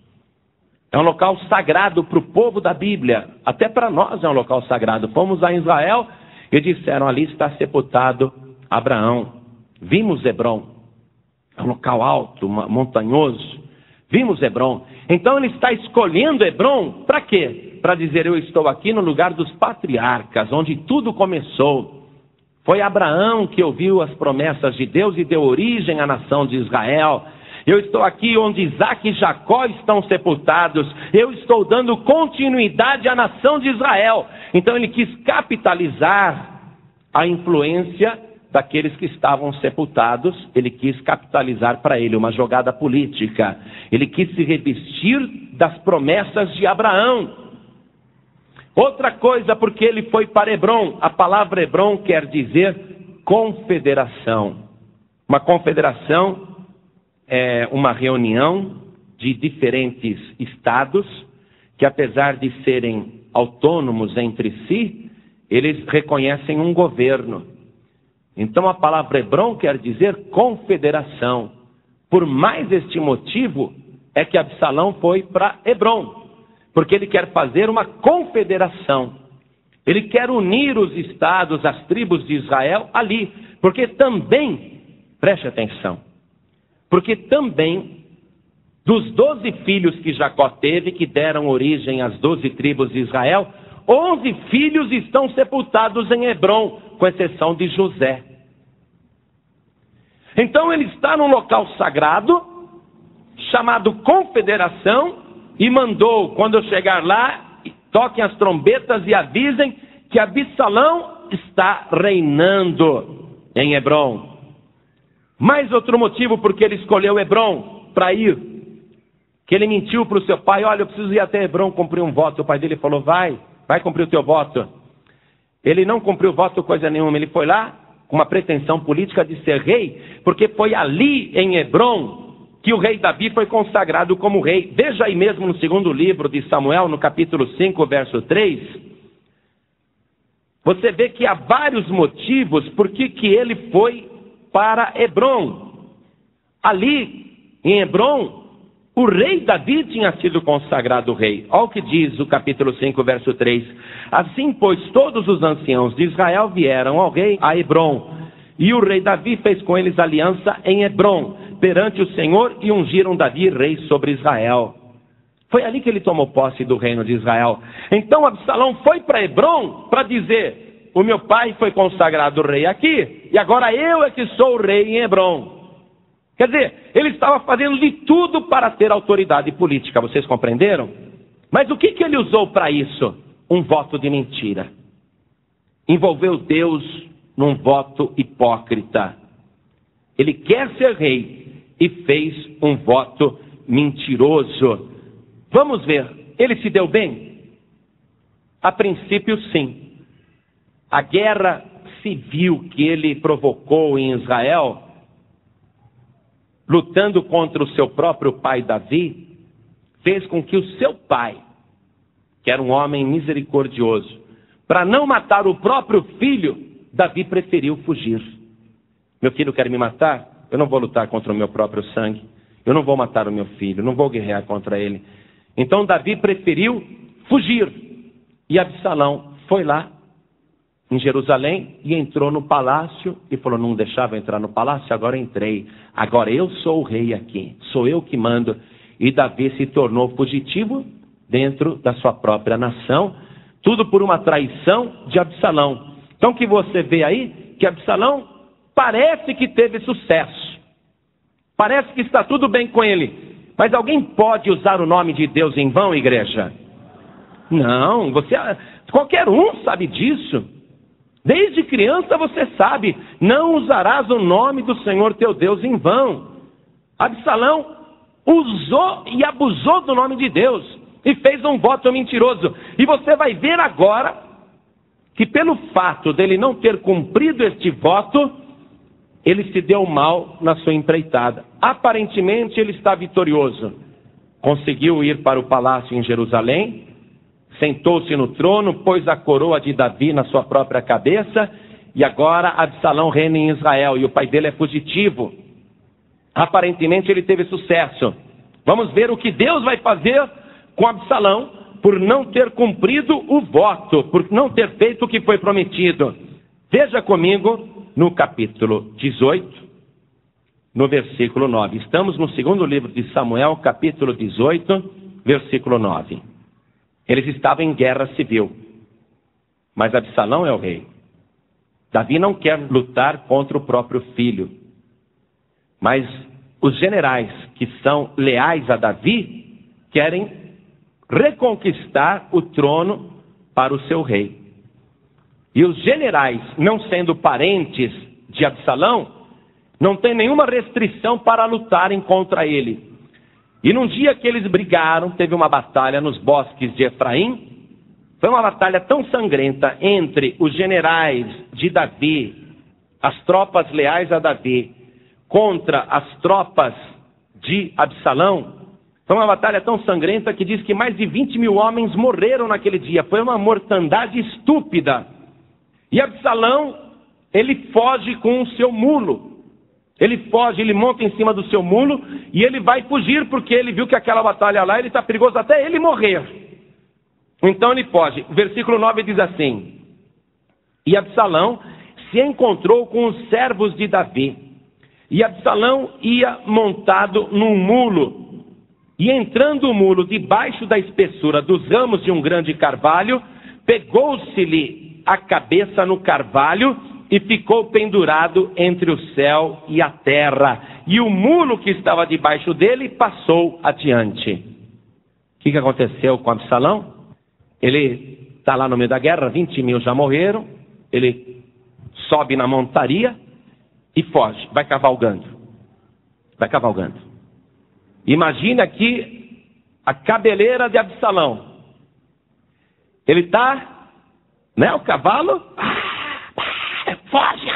É um local sagrado para o povo da Bíblia. Até para nós é um local sagrado. Fomos a Israel e disseram: ali está sepultado Abraão. Vimos Hebrom. É um local alto, montanhoso. Vimos Hebrom. Então ele está escolhendo Hebrom para quê? Para dizer: eu estou aqui no lugar dos patriarcas, onde tudo começou. Foi Abraão que ouviu as promessas de Deus e deu origem à nação de Israel. Eu estou aqui onde Isaque e Jacó estão sepultados. Eu estou dando continuidade à nação de Israel. Então ele quis capitalizar a influência daqueles que estavam sepultados. Ele quis capitalizar para ele uma jogada política. Ele quis se revestir das promessas de Abraão. Outra coisa, porque ele foi para Hebrom. A palavra Hebrom quer dizer confederação. Uma confederação é uma reunião de diferentes estados que, apesar de serem autônomos entre si, eles reconhecem um governo. Então a palavra Hebrom quer dizer confederação. Por mais este motivo é que Absalão foi para Hebrom, porque ele quer fazer uma confederação. Ele quer unir os estados, as tribos de Israel ali, porque também, preste atenção, porque também dos 12 filhos que Jacó teve, que deram origem às 12 tribos de Israel, 11 filhos estão sepultados em Hebrom, com exceção de José. Então ele está num local sagrado, chamado Confederação, e mandou, quando eu chegar lá, toquem as trombetas e avisem que Absalão está reinando em Hebrom. Mais outro motivo porque ele escolheu Hebrom para ir, que ele mentiu para o seu pai: olha, eu preciso ir até Hebrom cumprir um voto. O pai dele falou: vai cumprir o teu voto. Ele não cumpriu voto coisa nenhuma, ele foi lá com uma pretensão política de ser rei, porque foi ali em Hebrom que o rei Davi foi consagrado como rei. Veja aí mesmo no segundo livro de Samuel, no capítulo 5, verso 3, você vê que há vários motivos por que ele foi para Hebrom. Ali em Hebrom, o rei Davi tinha sido consagrado rei. Olha o que diz o capítulo 5, verso 3. Assim, pois, todos os anciãos de Israel vieram ao rei a Hebrom, e o rei Davi fez com eles aliança em Hebrom, perante o Senhor, e ungiram Davi rei sobre Israel. Foi ali que ele tomou posse do reino de Israel. Então Absalão foi para Hebrom para dizer: o meu pai foi consagrado rei aqui, e agora eu é que sou o rei em Hebrom. Quer dizer, ele estava fazendo de tudo para ter autoridade política, vocês compreenderam? Mas o que ele usou para isso? Um voto de mentira. Envolveu Deus num voto hipócrita. Ele quer ser rei e fez um voto mentiroso. Vamos ver, ele se deu bem? A princípio, sim. A guerra civil que ele provocou em Israel, lutando contra o seu próprio pai Davi, fez com que o seu pai, que era um homem misericordioso, para não matar o próprio filho, Davi preferiu fugir. Meu filho quer me matar? Eu não vou lutar contra o meu próprio sangue. Eu não vou matar o meu filho, não vou guerrear contra ele. Então Davi preferiu fugir. E Absalão foi lá em Jerusalém e entrou no palácio e falou: não deixava entrar no palácio, agora entrei. Agora eu sou o rei aqui, sou eu que mando. E Davi se tornou fugitivo dentro da sua própria nação, tudo por uma traição de Absalão. Então que você vê aí que Absalão parece que teve sucesso, parece que está tudo bem com ele, mas alguém pode usar o nome de Deus em vão, igreja? Não, qualquer um sabe disso. Desde criança você sabe: não usarás o nome do Senhor teu Deus em vão. Absalão usou e abusou do nome de Deus e fez um voto mentiroso. E você vai ver agora que pelo fato dele não ter cumprido este voto, ele se deu mal na sua empreitada. Aparentemente ele está vitorioso. Conseguiu ir para o palácio em Jerusalém, sentou-se no trono, pôs a coroa de Davi na sua própria cabeça, e agora Absalão reina em Israel, e o pai dele é fugitivo. Aparentemente ele teve sucesso. Vamos ver o que Deus vai fazer com Absalão por não ter cumprido o voto, por não ter feito o que foi prometido. Veja comigo no capítulo 18, no versículo 9. Estamos no segundo livro de Samuel, capítulo 18, versículo 9. Eles estavam em guerra civil, mas Absalão é o rei. Davi não quer lutar contra o próprio filho, mas os generais que são leais a Davi querem reconquistar o trono para o seu rei. E os generais, não sendo parentes de Absalão, não tem nenhuma restrição para lutarem contra ele. E num dia que eles brigaram, teve uma batalha nos bosques de Efraim. Foi uma batalha tão sangrenta entre os generais de Davi, as tropas leais a Davi, contra as tropas de Absalão. Foi uma batalha tão sangrenta que diz que mais de 20 mil homens morreram naquele dia. Foi uma mortandade estúpida. E Absalão, ele foge com o seu mulo. Ele foge, ele monta em cima do seu mulo e ele vai fugir porque ele viu que aquela batalha lá, ele está perigoso até ele morrer. Então ele foge. O versículo 9 diz assim: e Absalão se encontrou com os servos de Davi. E Absalão ia montado num mulo. E entrando o mulo debaixo da espessura dos ramos de um grande carvalho, pegou-se-lhe a cabeça no carvalho e ficou pendurado entre o céu e a terra. E o mulo que estava debaixo dele passou adiante. O que aconteceu com Absalão? Ele está lá no meio da guerra, 20 mil já morreram. Ele sobe na montaria e foge, vai cavalgando. Vai cavalgando. Imagina aqui a cabeleira de Absalão. Ele está, né, o cavalo, foge.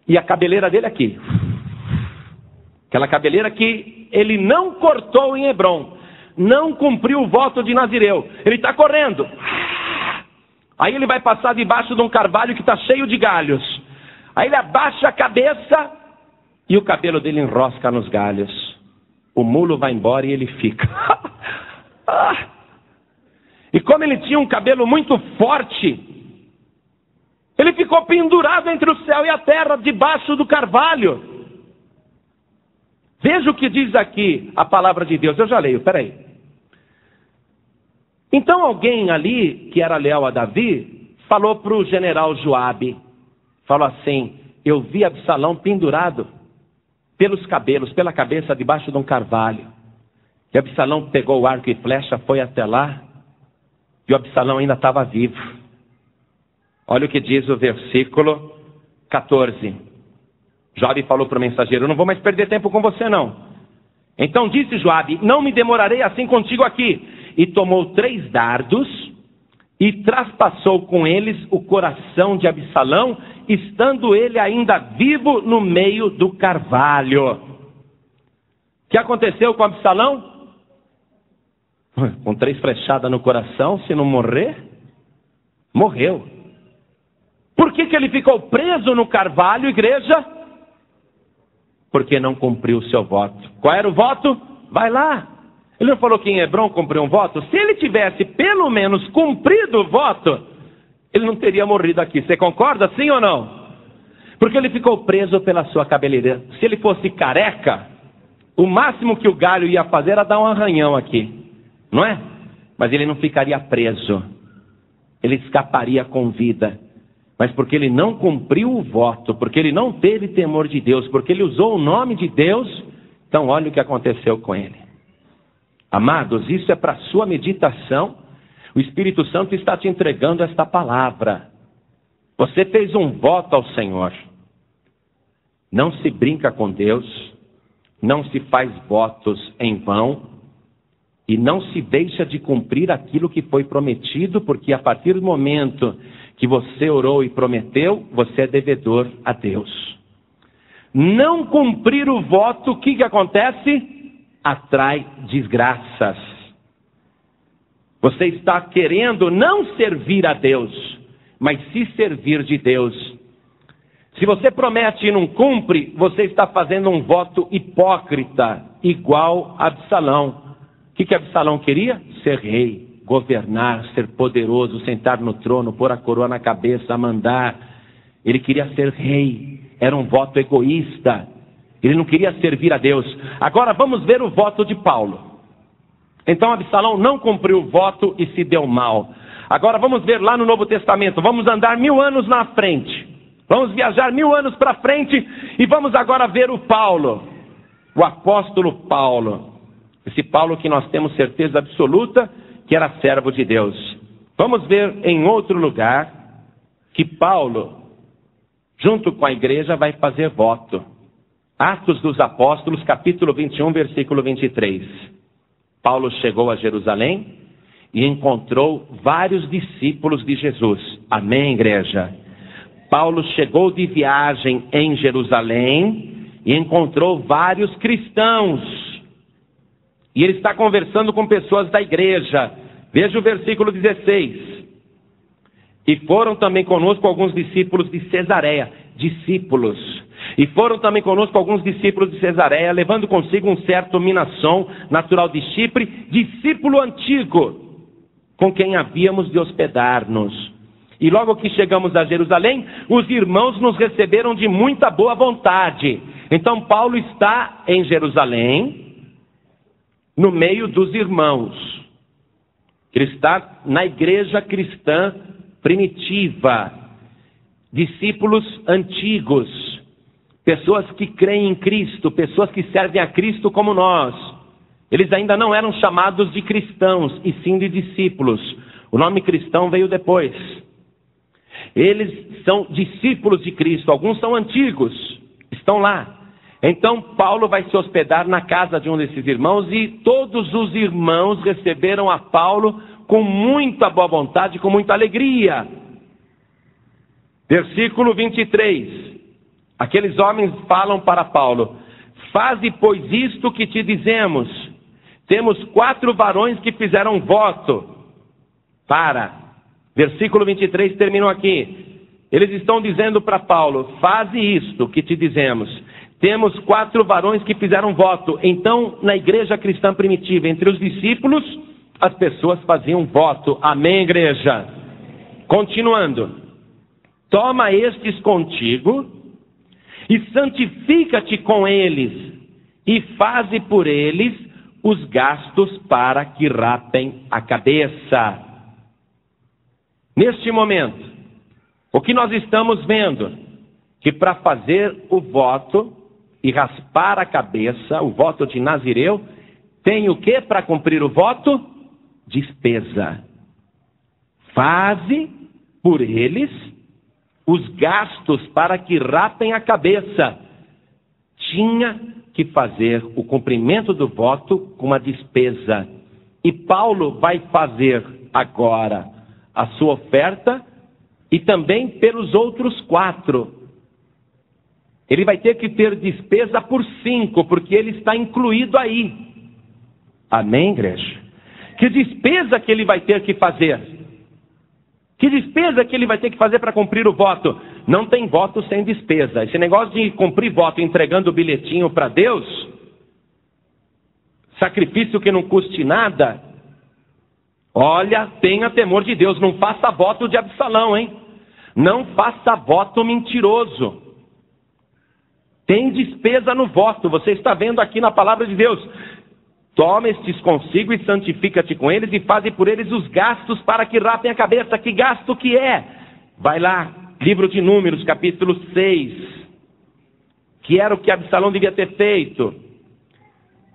E a cabeleira dele aqui. Aquela cabeleira que ele não cortou em Hebrom. Não cumpriu o voto de Nazireu. Ele está correndo. Aí ele vai passar debaixo de um carvalho que está cheio de galhos. Aí ele abaixa a cabeça e o cabelo dele enrosca nos galhos. O mulo vai embora e ele fica. E como ele tinha um cabelo muito forte, ele ficou pendurado entre o céu e a terra, debaixo do carvalho. Veja o que diz aqui a palavra de Deus. Eu já leio, peraí. Então alguém ali, que era leal a Davi, falou para o general Joabe. Falou assim: eu vi Absalão pendurado pelos cabelos, pela cabeça, debaixo de um carvalho. E Absalão pegou o arco e flecha, foi até lá. E o Absalão ainda estava vivo. Olha o que diz o versículo 14. Joabe falou para o mensageiro: eu não vou mais perder tempo com você não. Então disse Joabe: não me demorarei assim contigo aqui. E tomou 3 dardos e traspassou com eles o coração de Absalão, estando ele ainda vivo no meio do carvalho. O que aconteceu com Absalão? Com 3 flechadas no coração, se não morrer, morreu. Por que ele ficou preso no carvalho, igreja? Porque não cumpriu o seu voto. Qual era o voto? Vai lá. Ele não falou que em Hebrom cumpriu um voto? Se ele tivesse pelo menos cumprido o voto, ele não teria morrido aqui. Você concorda, sim ou não? Porque ele ficou preso pela sua cabeleira. Se ele fosse careca, o máximo que o galho ia fazer era dar um arranhão aqui. Não é? Mas ele não ficaria preso. Ele escaparia com vida. Mas porque ele não cumpriu o voto, porque ele não teve temor de Deus, porque ele usou o nome de Deus, então olha o que aconteceu com ele. Amados, isso é para a sua meditação. O Espírito Santo está te entregando esta palavra. Você fez um voto ao Senhor. Não se brinca com Deus, não se faz votos em vão, e não se deixa de cumprir aquilo que foi prometido, porque a partir do momento que você orou e prometeu, você é devedor a Deus. Não cumprir o voto, o que acontece? Atrai desgraças. Você está querendo não servir a Deus, mas se servir de Deus. Se você promete e não cumpre, você está fazendo um voto hipócrita, igual a Absalão. O que Absalão queria? Ser rei, governar, ser poderoso, sentar no trono, pôr a coroa na cabeça, mandar. Ele queria ser rei, era um voto egoísta. Ele não queria servir a Deus. Agora vamos ver o voto de Paulo. Então Absalão não cumpriu o voto e se deu mal. Agora vamos ver lá no Novo Testamento. Vamos andar 1000 anos na frente. Vamos viajar 1000 anos para frente. E vamos agora ver o Paulo. O apóstolo Paulo. Esse Paulo que nós temos certeza absoluta que era servo de Deus. Vamos ver em outro lugar. que Paulo, junto com a igreja, vai fazer voto. Atos dos Apóstolos, capítulo 21, versículo 23. Paulo chegou a Jerusalém e encontrou vários discípulos de Jesus. Amém, igreja? Paulo chegou de viagem em Jerusalém e encontrou vários cristãos. E ele está conversando com pessoas da igreja. Veja o versículo 16. E foram também conosco alguns discípulos de Cesareia. Discípulos. E foram também conosco alguns discípulos de Cesareia, levando consigo um certo Minasson, natural de Chipre, discípulo antigo, com quem havíamos de hospedar-nos. E logo que chegamos a Jerusalém, os irmãos nos receberam de muita boa vontade. Então Paulo está em Jerusalém, no meio dos irmãos. Ele está na igreja cristã primitiva, discípulos antigos, pessoas que creem em Cristo, pessoas que servem a Cristo como nós. Eles ainda não eram chamados de cristãos, e sim de discípulos. O nome cristão veio depois. Eles são discípulos de Cristo, alguns são antigos, estão lá. Então Paulo vai se hospedar na casa de um desses irmãos, e todos os irmãos receberam a Paulo com muita boa vontade, com muita alegria. Versículo 23. Aqueles homens falam para Paulo: faze, pois, isto que te dizemos. Temos 4 varões que fizeram voto. Versículo 23 terminam aqui. Eles estão dizendo para Paulo: faze isto que te dizemos. Temos 4 varões que fizeram voto. Então, na igreja cristã primitiva, entre os discípulos, as pessoas faziam voto. Amém, igreja? Continuando. Toma estes contigo e santifica-te com eles, e faze por eles os gastos para que rapem a cabeça. Neste momento, o que nós estamos vendo? Que para fazer o voto e raspar a cabeça, o voto de Nazireu, tem o que para cumprir o voto? Despesa. Faze por eles os gastos para que rapem a cabeça. Tinha que fazer o cumprimento do voto com uma despesa. E Paulo vai fazer agora a sua oferta, e também pelos outros 4. Ele vai ter que ter despesa por 5, porque ele está incluído aí. Amém, igreja? Que despesa que ele vai ter que fazer? Que despesa que ele vai ter que fazer para cumprir o voto? Não tem voto sem despesa. Esse negócio de cumprir voto entregando o bilhetinho para Deus, sacrifício que não custe nada, olha, tenha temor de Deus, não faça voto de Absalão, hein? Não faça voto mentiroso. Tem despesa no voto, você está vendo aqui na palavra de Deus. Toma estes consigo e santifica-te com eles, e faze por eles os gastos para que rapem a cabeça. Que gasto que é? Vai lá, livro de Números, capítulo 6. Que era o que Absalão devia ter feito.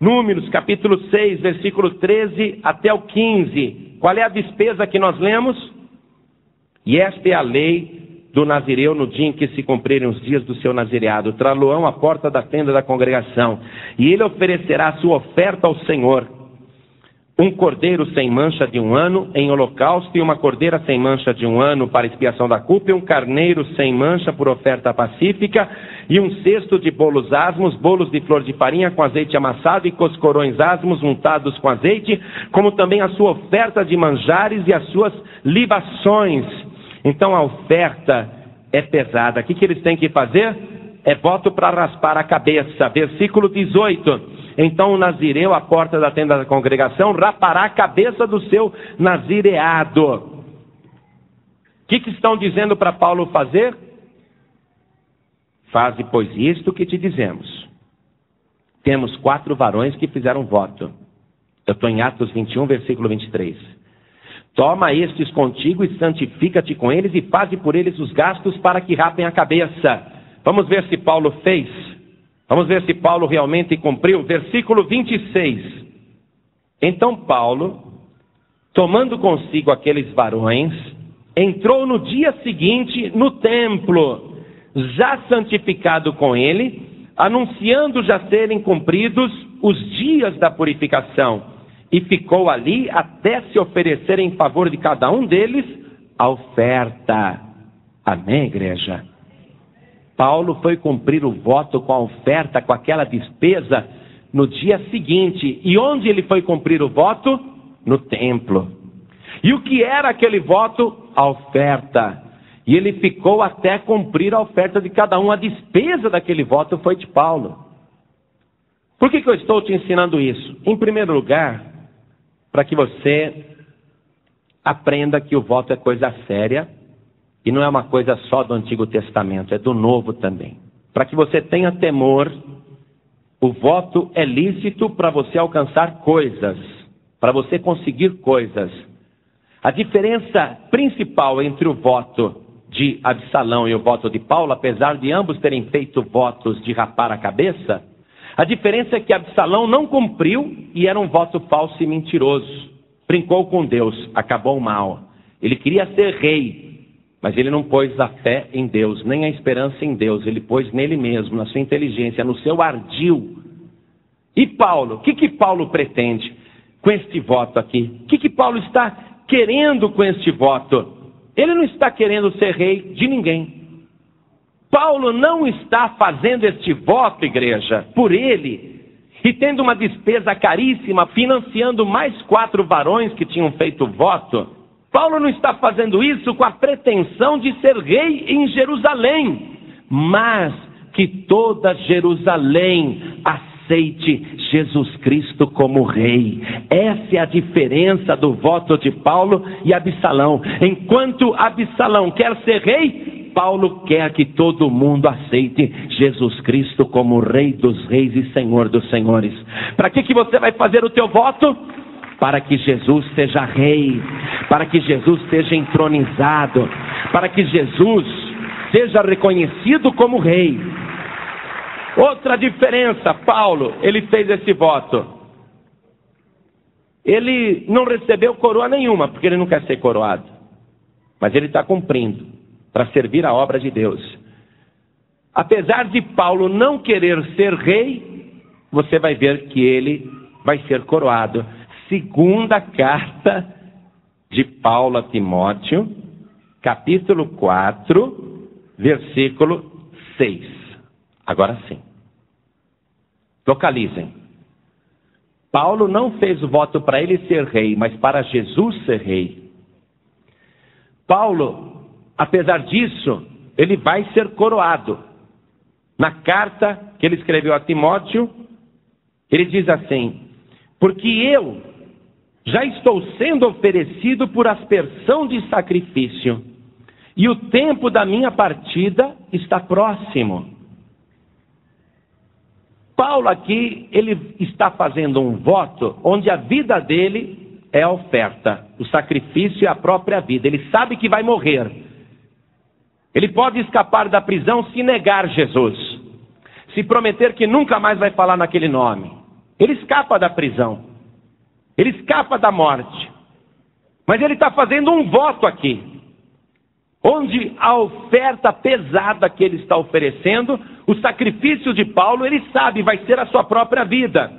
Números, capítulo 6, versículo 13 até o 15. Qual é a despesa que nós lemos? E esta é a lei do Nazireu no dia em que se cumprirem os dias do seu nazireado. Trá-lo-ão à porta da tenda da congregação, e ele oferecerá a sua oferta ao Senhor: um cordeiro sem mancha de 1 ano em holocausto, e uma cordeira sem mancha de 1 ano para expiação da culpa, e um carneiro sem mancha por oferta pacífica, e um cesto de bolos asmos, bolos de flor de farinha com azeite amassado, e coscorões asmos untados com azeite, como também a sua oferta de manjares e as suas libações. Então a oferta é pesada. O que eles têm que fazer? É voto para raspar a cabeça. Versículo 18. Então o nazireu, à porta da tenda da congregação, rapará a cabeça do seu nazireado. O que estão dizendo para Paulo fazer? Faze, pois, isto que te dizemos. Temos 4 varões que fizeram voto. Eu estou em Atos 21, versículo 23. Toma estes contigo e santifica-te com eles, e faze por eles os gastos para que rapem a cabeça. Vamos ver se Paulo fez. Vamos ver se Paulo realmente cumpriu. Versículo 26. Então Paulo, tomando consigo aqueles varões, entrou no dia seguinte no templo, já santificado com ele, anunciando já serem cumpridos os dias da purificação, e ficou ali até se oferecer em favor de cada um deles a oferta. Amém, igreja? Paulo foi cumprir o voto com a oferta, com aquela despesa, no dia seguinte. E onde ele foi cumprir o voto? No templo. E o que era aquele voto? A oferta. E ele ficou até cumprir a oferta de cada um. A despesa daquele voto foi de Paulo. Por que eu estou te ensinando isso? Em primeiro lugar, para que você aprenda que o voto é coisa séria e não é uma coisa só do Antigo Testamento, é do Novo também. Para que você tenha temor, o voto é lícito para você alcançar coisas, para você conseguir coisas. A diferença principal entre o voto de Absalão e o voto de Paulo, apesar de ambos terem feito votos de rapar a cabeça, a diferença é que Absalão não cumpriu e era um voto falso e mentiroso. Brincou com Deus, acabou mal. Ele queria ser rei, mas ele não pôs a fé em Deus, nem a esperança em Deus. Ele pôs nele mesmo, na sua inteligência, no seu ardil. E Paulo, o que Paulo pretende com este voto aqui? O que Paulo está querendo com este voto? Ele não está querendo ser rei de ninguém. Paulo não está fazendo este voto, igreja, por ele, e tendo uma despesa caríssima, financiando mais 4 varões que tinham feito voto. Paulo não está fazendo isso com a pretensão de ser rei em Jerusalém, mas que toda Jerusalém aceite Jesus Cristo como rei. Essa é a diferença do voto de Paulo e Absalão. Enquanto Absalão quer ser rei, Paulo quer que todo mundo aceite Jesus Cristo como Rei dos Reis e Senhor dos Senhores. Para que você vai fazer o teu voto? Para que Jesus seja rei, para que Jesus seja entronizado, para que Jesus seja reconhecido como rei. Outra diferença, Paulo, ele fez esse voto. Ele não recebeu coroa nenhuma, porque ele não quer ser coroado. Mas ele está cumprindo para servir a obra de Deus. Apesar de Paulo não querer ser rei, você vai ver que ele vai ser coroado. Segunda carta de Paulo a Timóteo, capítulo 4, versículo 6. Agora sim. Localizem. Paulo não fez o voto para ele ser rei, mas para Jesus ser rei. Paulo, apesar disso, ele vai ser coroado. Na carta que ele escreveu a Timóteo, ele diz assim: porque eu já estou sendo oferecido por aspersão de sacrifício, e o tempo da minha partida está próximo. Paulo aqui, ele está fazendo um voto onde a vida dele é a oferta, o sacrifício é a própria vida. Ele sabe que vai morrer. Ele pode escapar da prisão se negar Jesus, se prometer que nunca mais vai falar naquele nome. Ele escapa da prisão, ele escapa da morte. Mas ele está fazendo um voto aqui, onde a oferta pesada que ele está oferecendo, o sacrifício de Paulo, ele sabe, vai ser a sua própria vida.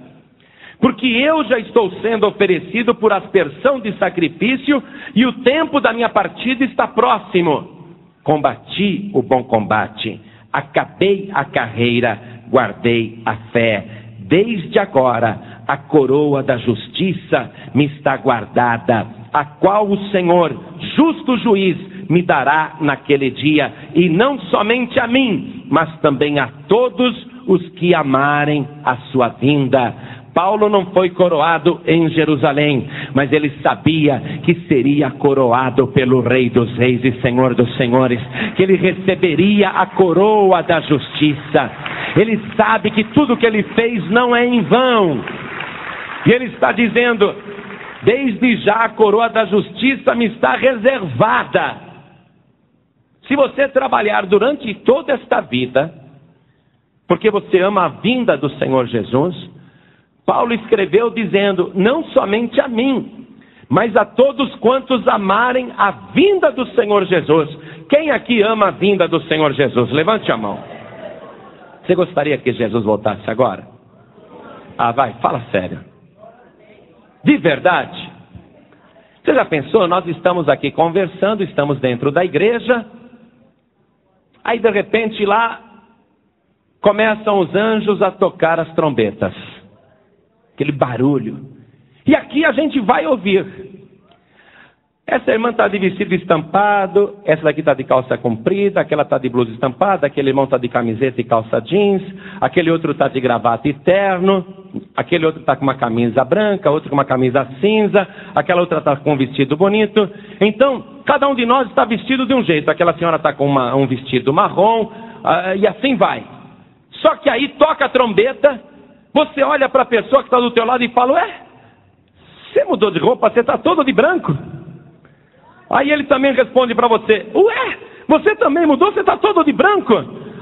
Porque eu já estou sendo oferecido por aspersão de sacrifício, e o tempo da minha partida está próximo. Combati o bom combate, acabei a carreira, guardei a fé. Desde agora a coroa da justiça me está guardada, a qual o Senhor, justo juiz, me dará naquele dia, e não somente a mim, mas também a todos os que amarem a sua vinda. Paulo não foi coroado em Jerusalém, mas ele sabia que seria coroado pelo Rei dos Reis e Senhor dos Senhores, que ele receberia a coroa da justiça. Ele sabe que tudo que ele fez não é em vão, e ele está dizendo: desde já a coroa da justiça me está reservada. Se você trabalhar durante toda esta vida, porque você ama a vinda do Senhor Jesus, Paulo escreveu dizendo: não somente a mim, mas a todos quantos amarem a vinda do Senhor Jesus. Quem aqui ama a vinda do Senhor Jesus? Levante a mão. Você gostaria que Jesus voltasse agora? Ah, vai, fala sério. De verdade? Você já pensou? Nós estamos aqui conversando, estamos dentro da igreja, aí de repente lá começam os anjos a tocar as trombetas. Aquele barulho. E aqui a gente vai ouvir. Essa irmã está de vestido estampado, essa daqui está de calça comprida, aquela está de blusa estampada, aquele irmão está de camiseta e calça jeans, aquele outro está de gravata e terno, aquele outro está com uma camisa branca, outro com uma camisa cinza, aquela outra está com um vestido bonito. Então, cada um de nós está vestido de um jeito. Aquela senhora está com um vestido marrom, e assim vai. Só que aí toca a trombeta, você olha para a pessoa que está do teu lado e fala: ué, você mudou de roupa, você está todo de branco? Aí ele também responde para você: ué, você também mudou, você está todo de branco?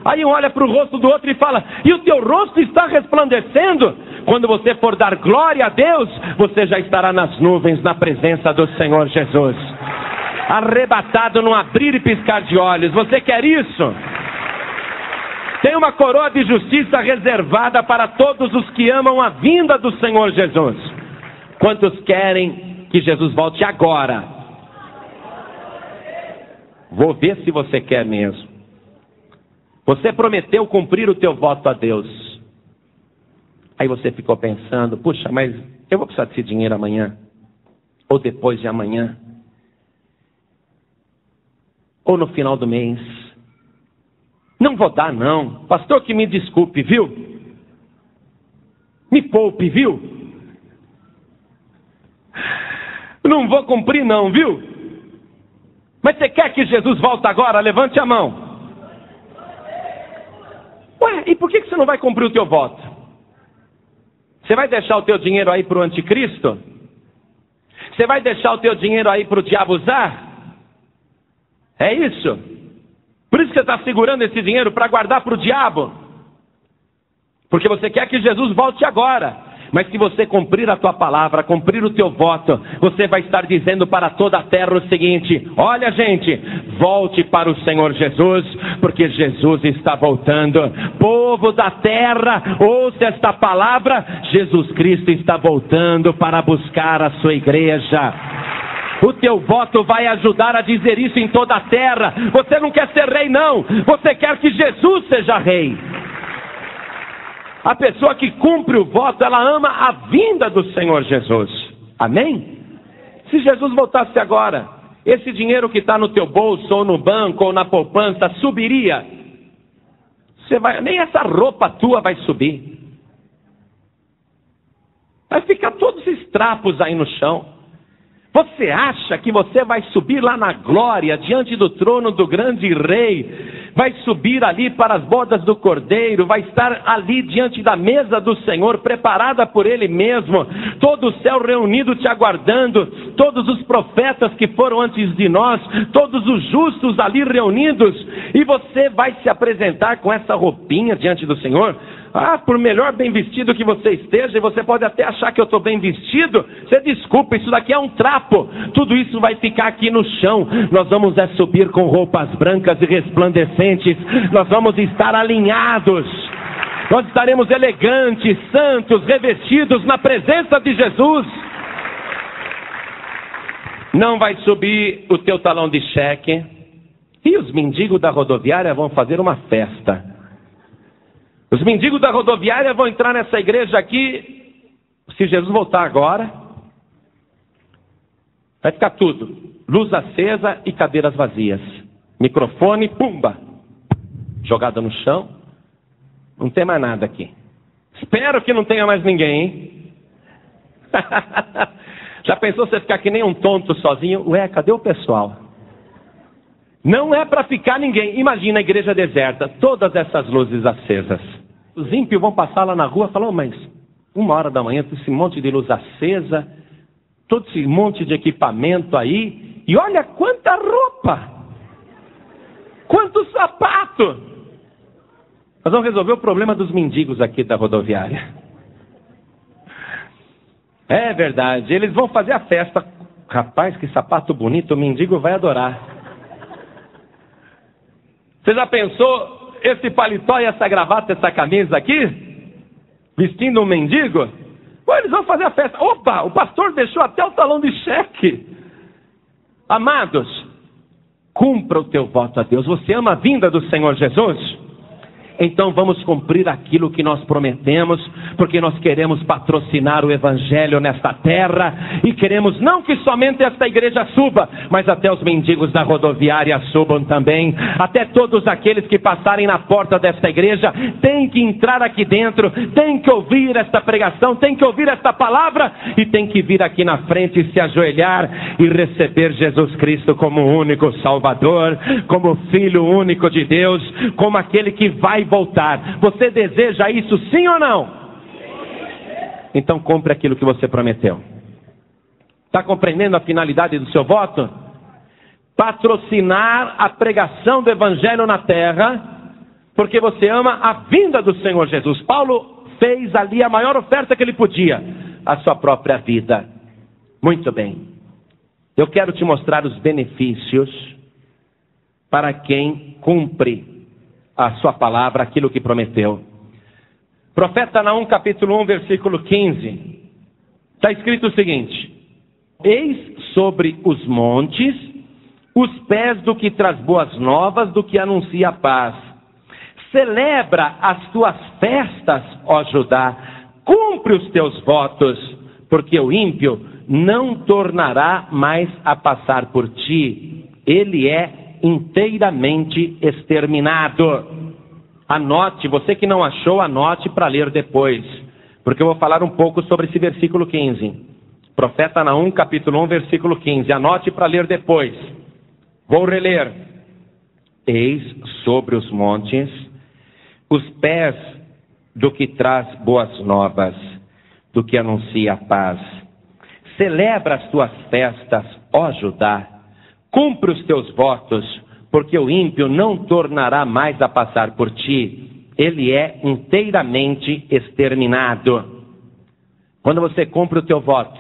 Aí um olha para o rosto do outro e fala: e o teu rosto está resplandecendo? Quando você for dar glória a Deus, você já estará nas nuvens, na presença do Senhor Jesus, arrebatado num abrir e piscar de olhos. Você quer isso? Tem uma coroa de justiça reservada para todos os que amam a vinda do Senhor Jesus. Quantos querem que Jesus volte agora? Vou ver se você quer mesmo. Você prometeu cumprir o teu voto a Deus. Aí você ficou pensando: puxa, mas eu vou precisar desse dinheiro amanhã, ou depois de amanhã, ou no final do mês. Não vou dar não. Pastor, que me desculpe, viu? Me poupe, viu? Não vou cumprir não, viu? Mas você quer que Jesus volte agora? Levante a mão. Ué, e por que você não vai cumprir o teu voto? Você vai deixar o teu dinheiro aí para o anticristo? Você vai deixar o teu dinheiro aí para o diabo usar? É isso? Por isso que você está segurando esse dinheiro para guardar para o diabo? Porque você quer que Jesus volte agora. Mas se você cumprir a tua palavra, cumprir o teu voto, você vai estar dizendo para toda a terra o seguinte: olha gente, volte para o Senhor Jesus, porque Jesus está voltando. Povo da terra, ouça esta palavra: Jesus Cristo está voltando para buscar a sua igreja. O teu voto vai ajudar a dizer isso em toda a terra. Você não quer ser rei não, você quer que Jesus seja rei. A pessoa que cumpre o voto, ela ama a vinda do Senhor Jesus. Amém? Se Jesus voltasse agora, esse dinheiro que está no teu bolso, ou no banco, ou na poupança, subiria. Nem essa roupa tua vai subir. Vai ficar todos esses trapos aí no chão. Você acha que você vai subir lá na glória, diante do trono do grande rei? Vai subir ali para as bodas do Cordeiro, vai estar ali diante da mesa do Senhor, preparada por Ele mesmo, todo o céu reunido te aguardando, todos os profetas que foram antes de nós, todos os justos ali reunidos, e você vai se apresentar com essa roupinha diante do Senhor? Ah, por melhor bem vestido que você esteja, e você pode até achar que eu estou bem vestido, você desculpa, isso daqui é um trapo, tudo isso vai ficar aqui no chão. Nós vamos subir com roupas brancas e resplandecentes, nós vamos estar alinhados, nós estaremos elegantes, santos, revestidos na presença de Jesus. Não vai subir o teu talão de cheque, e os mendigos da rodoviária vão fazer uma festa. Os mendigos da rodoviária vão entrar nessa igreja aqui. Se Jesus voltar agora, vai ficar tudo: luz acesa e cadeiras vazias, microfone, pumba, jogada no chão. Não tem mais nada aqui. Espero que não tenha mais ninguém, hein? Já pensou você ficar que nem um tonto sozinho? Ué, cadê o pessoal? Não é para ficar ninguém. Imagina a igreja deserta, todas essas luzes acesas. Os ímpios vão passar lá na rua e falar: mas 1h da manhã, esse monte de luz acesa, todo esse monte de equipamento aí, e olha quanta roupa, quanto sapato. Nós vamos resolver o problema dos mendigos aqui da rodoviária. É verdade, eles vão fazer a festa Rapaz, que sapato bonito, o mendigo vai adorar. Você já pensou esse paletó e essa gravata, essa camisa aqui? Vestindo um mendigo? Pô, eles vão fazer a festa. Opa, o pastor deixou até o talão de cheque. Amados, cumpra o teu voto a Deus. Você ama a vinda do Senhor Jesus? Então vamos cumprir aquilo que nós prometemos, porque nós queremos patrocinar o Evangelho nesta terra, e queremos não que somente esta igreja suba, mas até os mendigos da rodoviária subam também, até todos aqueles que passarem na porta desta igreja, têm que entrar aqui dentro, têm que ouvir esta pregação, têm que ouvir esta palavra, e têm que vir aqui na frente e se ajoelhar e receber Jesus Cristo como o único Salvador, como Filho único de Deus, como aquele que vai voltar. Você deseja isso, sim ou não? Então cumpre aquilo que você prometeu. Está compreendendo a finalidade do seu voto? Patrocinar a pregação do Evangelho na terra, porque você ama a vinda do Senhor Jesus. Paulo fez ali a maior oferta que ele podia, a sua própria vida. Muito bem. Eu quero te mostrar os benefícios para quem cumpre a sua palavra, aquilo que prometeu. Profeta Naum, capítulo 1, versículo 15. Está escrito o seguinte: eis sobre os montes os pés do que traz boas novas, do que anuncia a paz. Celebra as tuas festas, ó Judá, cumpre os teus votos, porque o ímpio não tornará mais a passar por ti. Ele é inteiramente exterminado. Anote, você que não achou, anote para ler depois, porque eu vou falar um pouco sobre esse versículo 15. Profeta Naum, capítulo 1, versículo 15. Anote para ler depois. Vou reler. Eis sobre os montes os pés do que traz boas novas, do que anuncia a paz. Celebra as tuas festas, ó Judá, cumpre os teus votos, porque o ímpio não tornará mais a passar por ti. Ele é inteiramente exterminado. Quando você cumpre o teu voto,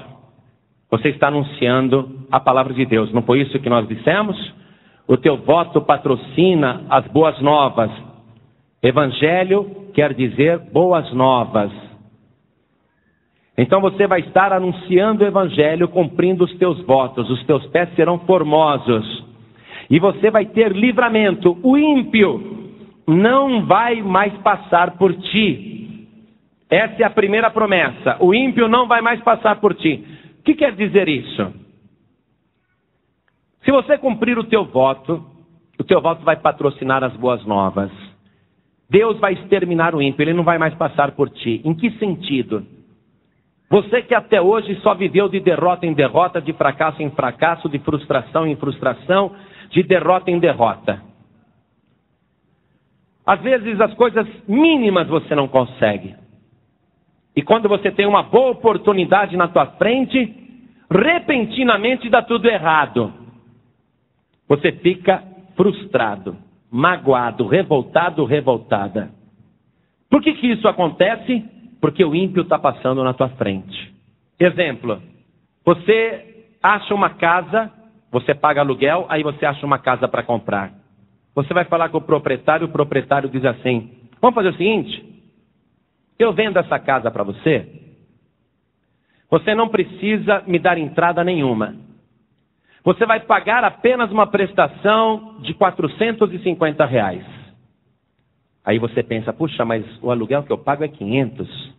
você está anunciando a palavra de Deus. Não foi isso que nós dissemos? O teu voto patrocina as boas novas. Evangelho quer dizer boas novas. Então você vai estar anunciando o Evangelho, cumprindo os teus votos. Os teus pés serão formosos. E você vai ter livramento. O ímpio não vai mais passar por ti. Essa é a primeira promessa. O ímpio não vai mais passar por ti. O que quer dizer isso? Se você cumprir o teu voto vai patrocinar as boas novas. Deus vai exterminar o ímpio, ele não vai mais passar por ti. Em que sentido? Você que até hoje só viveu de derrota em derrota, de fracasso em fracasso, de frustração em frustração, de derrota em derrota. Às vezes as coisas mínimas você não consegue. E quando você tem uma boa oportunidade na tua frente, repentinamente dá tudo errado. Você fica frustrado, magoado, revoltado, revoltada. Por que isso acontece? Porque o ímpio está passando na tua frente. Exemplo, você acha uma casa, você paga aluguel, aí você acha uma casa para comprar. Você vai falar com o proprietário diz assim: vamos fazer o seguinte, eu vendo essa casa para você, você não precisa me dar entrada nenhuma. Você vai pagar apenas uma prestação de R$450. Aí você pensa, puxa, mas o aluguel que eu pago é 500.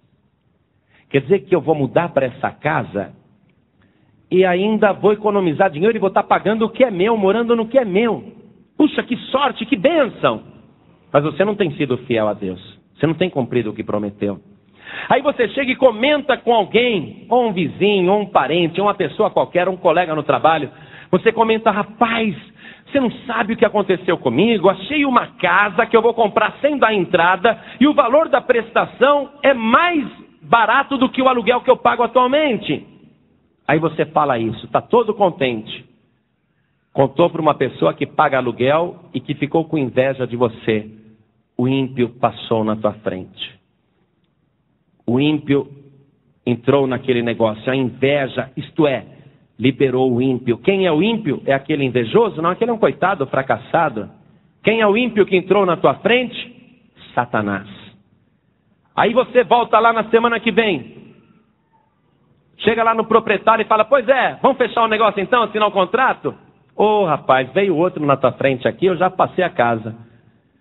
Quer dizer que eu vou mudar para essa casa e ainda vou economizar dinheiro e vou estar pagando o que é meu, morando no que é meu. Puxa, que sorte, que bênção. Mas você não tem sido fiel a Deus. Você não tem cumprido o que prometeu. Aí você chega e comenta com alguém, ou um vizinho, ou um parente, ou uma pessoa qualquer, um colega no trabalho. Você comenta, rapaz, você não sabe o que aconteceu comigo, achei uma casa que eu vou comprar sem dar entrada, e o valor da prestação é mais barato do que o aluguel que eu pago atualmente. Aí você fala isso, está todo contente. Contou para uma pessoa que paga aluguel e que ficou com inveja de você. O ímpio passou na tua frente. O ímpio entrou naquele negócio, a inveja, isto é, liberou o ímpio. Quem é o ímpio? É aquele invejoso? Não, aquele é um coitado, fracassado. Quem é o ímpio que entrou na tua frente? Satanás. Aí você volta lá na semana que vem. Chega lá no proprietário e fala, pois é, vamos fechar o negócio então, assinar o contrato? Ô rapaz, veio outro na tua frente aqui, eu já passei a casa.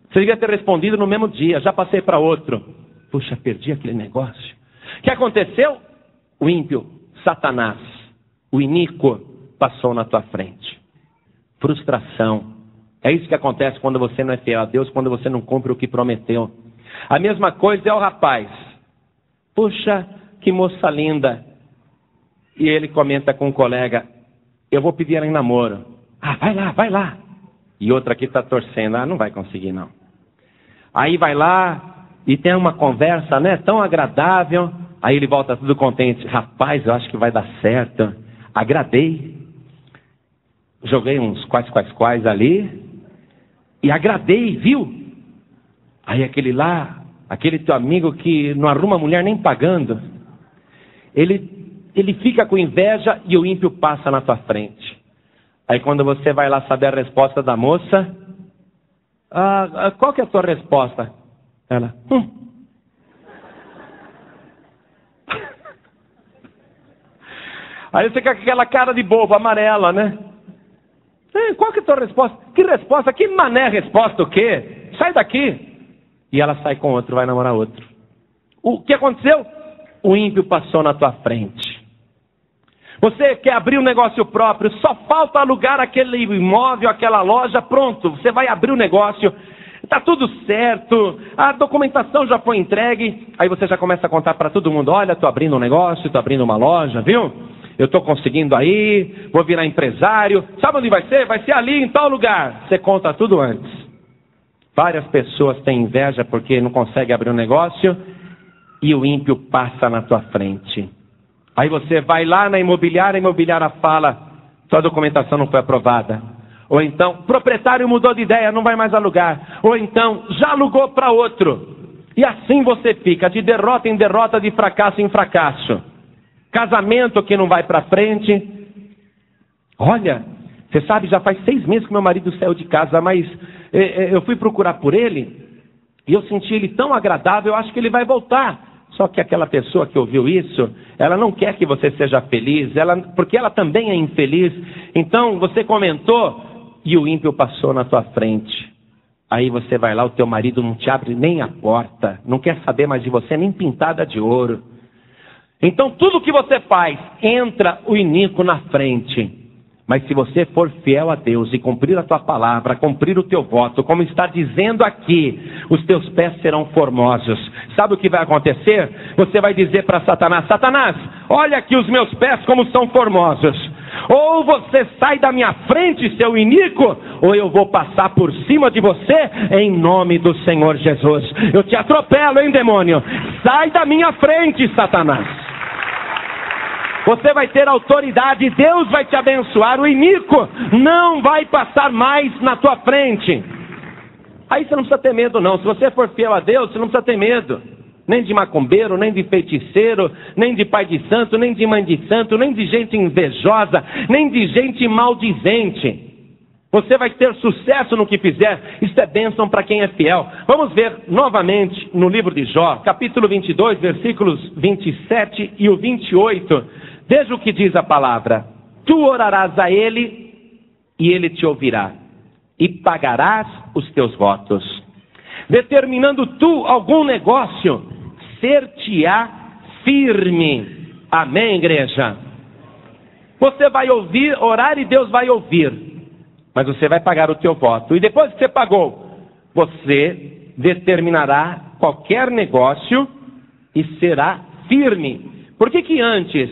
Você devia ter respondido no mesmo dia, já passei para outro. Puxa, perdi aquele negócio. O que aconteceu? O ímpio, Satanás, o iníquo, passou na tua frente. Frustração. É isso que acontece quando você não é fiel a Deus, quando você não cumpre o que prometeu. A mesma coisa é o rapaz. Puxa, que moça linda. E ele comenta com um colega, eu vou pedir ela em namoro. Ah, vai lá. E outra aqui está torcendo, não vai conseguir não. Aí vai lá e tem uma conversa, né, tão agradável. Aí ele volta tudo contente. Rapaz, eu acho que vai dar certo. Agradei. Joguei uns quais ali. E agradei, viu? Aí aquele teu amigo que não arruma mulher nem pagando. Ele fica com inveja e o ímpio passa na tua frente. Aí quando você vai lá saber a resposta da moça, qual que é a tua resposta? Ela, Aí você fica com aquela cara de bobo, amarela, né? Qual que é a tua resposta? Que resposta? Que mané resposta o quê? Sai daqui. E ela sai com outro, vai namorar outro. O que aconteceu? O ímpio passou na tua frente. Você quer abrir um negócio próprio, só falta alugar aquele imóvel, aquela loja, pronto, você vai abrir o negócio, está tudo certo, a documentação já foi entregue, aí você já começa a contar para todo mundo, olha, estou abrindo um negócio, estou abrindo uma loja, viu? Eu estou conseguindo aí, vou virar empresário, sabe onde vai ser? Vai ser ali em tal lugar. Você conta tudo antes. Várias pessoas têm inveja porque não conseguem abrir um negócio e o ímpio passa na tua frente. Aí você vai lá na imobiliária, a imobiliária fala, sua documentação não foi aprovada. Ou então, o proprietário mudou de ideia, não vai mais alugar. Ou então, já alugou para outro. E assim você fica, de derrota em derrota, de fracasso em fracasso. Casamento que não vai para frente. Olha, você sabe, já faz 6 meses que meu marido saiu de casa, mas eu fui procurar por ele, e eu senti ele tão agradável, eu acho que ele vai voltar. Só que aquela pessoa que ouviu isso, ela não quer que você seja feliz, porque ela também é infeliz. Então você comentou e o ímpio passou na tua frente. Aí você vai lá, o teu marido não te abre nem a porta, não quer saber mais de você, nem pintada de ouro. Então tudo que você faz, entra o iníquo na frente. Mas se você for fiel a Deus e cumprir a tua palavra, cumprir o teu voto, como está dizendo aqui, os teus pés serão formosos. Sabe o que vai acontecer? Você vai dizer para Satanás, Satanás, olha aqui os meus pés como são formosos. Ou você sai da minha frente, seu iníquo, ou eu vou passar por cima de você em nome do Senhor Jesus. Eu te atropelo, hein, demônio? Sai da minha frente, Satanás. Você vai ter autoridade, Deus vai te abençoar, o iníquo não vai passar mais na tua frente. Aí você não precisa ter medo não, se você for fiel a Deus, você não precisa ter medo. Nem de macumbeiro, nem de feiticeiro, nem de pai de santo, nem de mãe de santo, nem de gente invejosa, nem de gente maldizente. Você vai ter sucesso no que fizer, isso é bênção para quem é fiel. Vamos ver novamente no livro de Jó, capítulo 22, versículos 27 e o 28. Veja o que diz a palavra. Tu orarás a ele e ele te ouvirá, e pagarás os teus votos. Determinando tu algum negócio, ser-te-á firme. Amém, igreja? Você vai ouvir, orar e Deus vai ouvir. Mas você vai pagar o teu voto. E depois que você pagou, você determinará qualquer negócio e será firme. Por que antes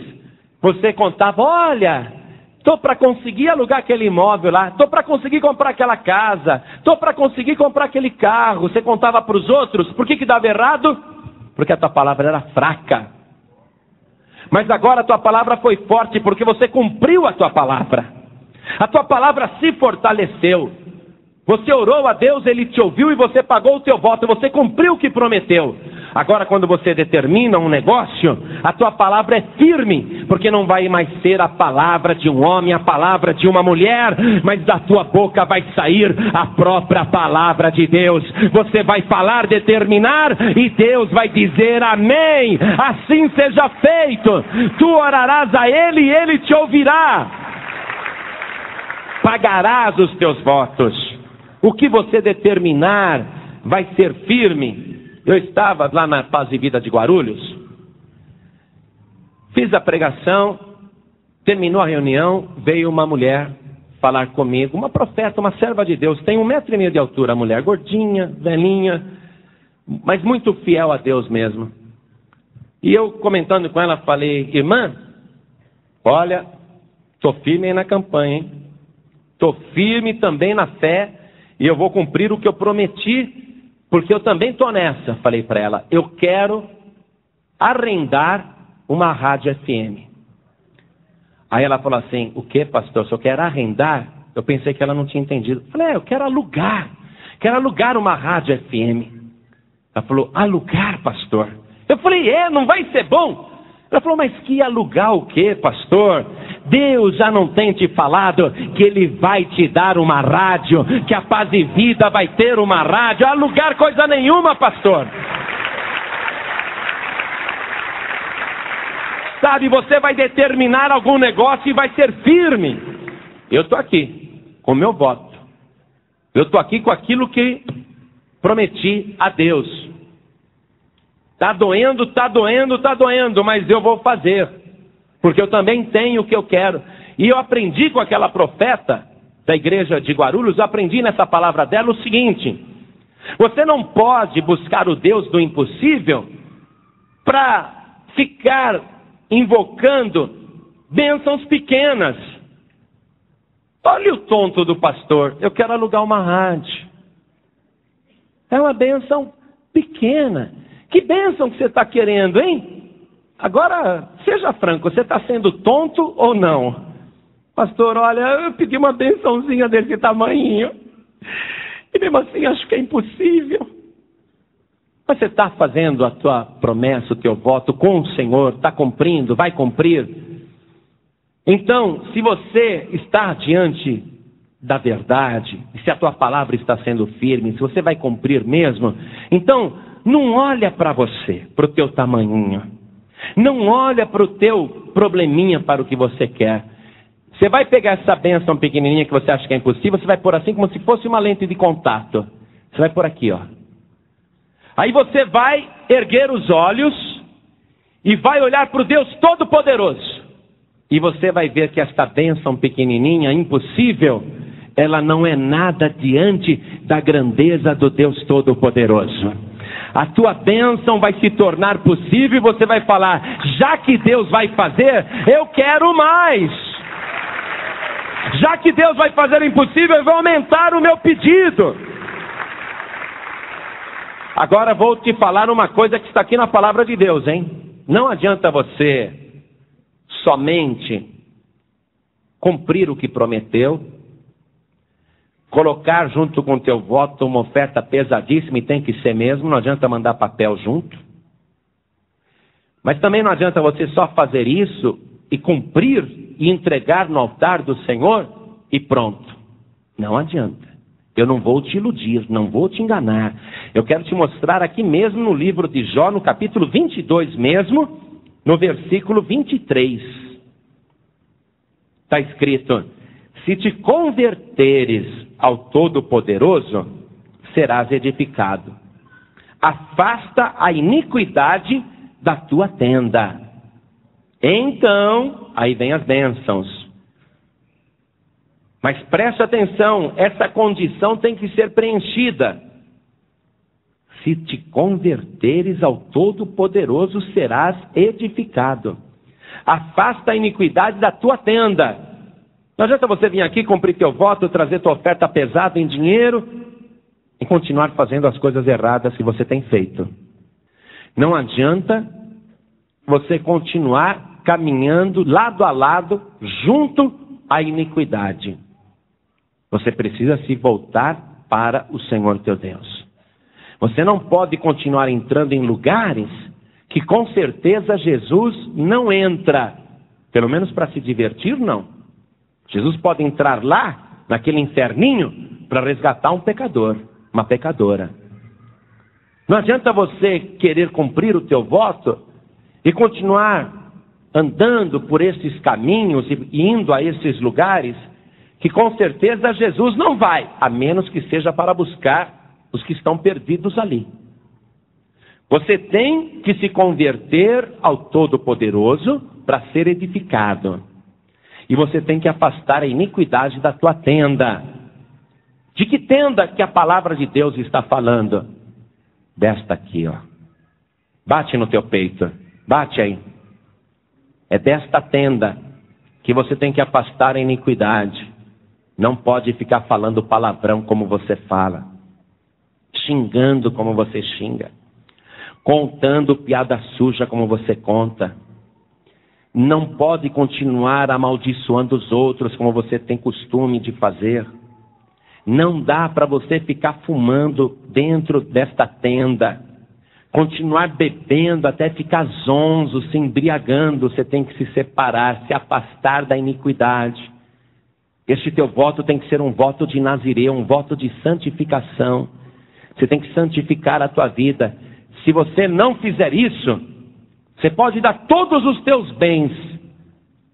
você contava, olha, estou para conseguir alugar aquele imóvel lá, estou para conseguir comprar aquela casa, estou para conseguir comprar aquele carro. Você contava para os outros, por que dava errado? Porque a tua palavra era fraca. Mas agora a tua palavra foi forte, porque você cumpriu a tua palavra. A tua palavra se fortaleceu. Você orou a Deus, Ele te ouviu e você pagou o teu voto. Você cumpriu o que prometeu. Agora, quando você determina um negócio, a tua palavra é firme, porque não vai mais ser a palavra de um homem, a palavra de uma mulher, mas da tua boca vai sair a própria palavra de Deus. Você vai falar, determinar, e Deus vai dizer amém, assim seja feito. Tu orarás a Ele e Ele te ouvirá. Pagarás os teus votos. O que você determinar vai ser firme. Eu estava lá na Paz e Vida de Guarulhos, fiz a pregação, terminou a reunião, veio uma mulher falar comigo, uma profeta, uma serva de Deus, tem 1,5 metro de altura, a mulher, gordinha, velhinha, mas muito fiel a Deus mesmo. E eu comentando com ela, falei: irmã, olha, estou firme aí na campanha, hein? Estou firme também na fé, e eu vou cumprir o que eu prometi, porque eu também estou nessa. Falei para ela: eu quero arrendar uma rádio FM. Aí ela falou assim: o que, pastor? Se eu quero arrendar? Eu pensei que ela não tinha entendido. Falei: eu quero alugar uma rádio FM. Ela falou: alugar, pastor? Eu falei: não vai ser bom? Ela falou: mas que alugar o quê, pastor? Deus já não tem te falado que Ele vai te dar uma rádio, que a Paz e Vida vai ter uma rádio? Alugar coisa nenhuma, pastor. Sabe, você vai determinar algum negócio e vai ser firme. Eu estou aqui com o meu voto. Eu estou aqui com aquilo que prometi a Deus. Está doendo, mas eu vou fazer, porque eu também tenho o que eu quero. E eu aprendi com aquela profeta da igreja de Guarulhos, eu aprendi nessa palavra dela o seguinte: você não pode buscar o Deus do impossível para ficar invocando bênçãos pequenas. Olha o tonto do pastor: eu quero alugar uma rádio. É uma bênção pequena. Que bênção que você está querendo, hein? Agora, seja franco, você está sendo tonto ou não? Pastor, olha, eu pedi uma bênçãozinha desse tamanho, e mesmo assim acho que é impossível. Mas você está fazendo a tua promessa, o teu voto com o Senhor, está cumprindo, vai cumprir. Então, se você está diante da verdade, e se a tua palavra está sendo firme, se você vai cumprir mesmo, então não olha para você, para o teu tamanhinho. Não olha para o teu probleminha, para o que você quer. Você vai pegar essa bênção pequenininha que você acha que é impossível, você vai pôr assim como se fosse uma lente de contato. Você vai pôr aqui, ó. Aí você vai erguer os olhos e vai olhar para o Deus Todo-Poderoso. E você vai ver que esta bênção pequenininha, impossível, ela não é nada diante da grandeza do Deus Todo-Poderoso. A tua bênção vai se tornar possível e você vai falar: já que Deus vai fazer, eu quero mais. Já que Deus vai fazer o impossível, eu vou aumentar o meu pedido. Agora vou te falar uma coisa que está aqui na palavra de Deus, hein? Não adianta você somente cumprir o que prometeu, colocar junto com o teu voto uma oferta pesadíssima, e tem que ser mesmo, não adianta mandar papel junto. Mas também não adianta você só fazer isso e cumprir e entregar no altar do Senhor e pronto. Não adianta. Eu não vou te iludir, não vou te enganar. Eu quero te mostrar aqui mesmo no livro de Jó, no capítulo 22 mesmo, no versículo 23. Está escrito: se te converteres ao Todo-Poderoso, serás edificado. Afasta a iniquidade da tua tenda. Então, aí vem as bênçãos. Mas preste atenção, essa condição tem que ser preenchida. Se te converteres ao Todo-Poderoso, serás edificado. Afasta a iniquidade da tua tenda. Não adianta você vir aqui, cumprir teu voto, trazer tua oferta pesada em dinheiro e continuar fazendo as coisas erradas que você tem feito. Não adianta você continuar caminhando lado a lado junto à iniquidade. Você precisa se voltar para o Senhor teu Deus. Você não pode continuar entrando em lugares que com certeza Jesus não entra. Pelo menos para se divertir, não. Jesus pode entrar lá, naquele inferninho, para resgatar um pecador, uma pecadora. Não adianta você querer cumprir o teu voto e continuar andando por esses caminhos e indo a esses lugares que com certeza Jesus não vai, a menos que seja para buscar os que estão perdidos ali. Você tem que se converter ao Todo-Poderoso para ser edificado. E você tem que afastar a iniquidade da tua tenda. De que tenda que a palavra de Deus está falando? Desta aqui, ó. Bate no teu peito. Bate aí. É desta tenda que você tem que afastar a iniquidade. Não pode ficar falando palavrão como você fala. Xingando como você xinga. Contando piada suja como você conta. Não pode continuar amaldiçoando os outros como você tem costume de fazer. Não dá para você ficar fumando dentro desta tenda. Continuar bebendo até ficar zonzo, se embriagando. Você tem que se separar, se afastar da iniquidade. Este teu voto tem que ser um voto de Nazireu, um voto de santificação. Você tem que santificar a tua vida. Se você não fizer isso, você pode dar todos os teus bens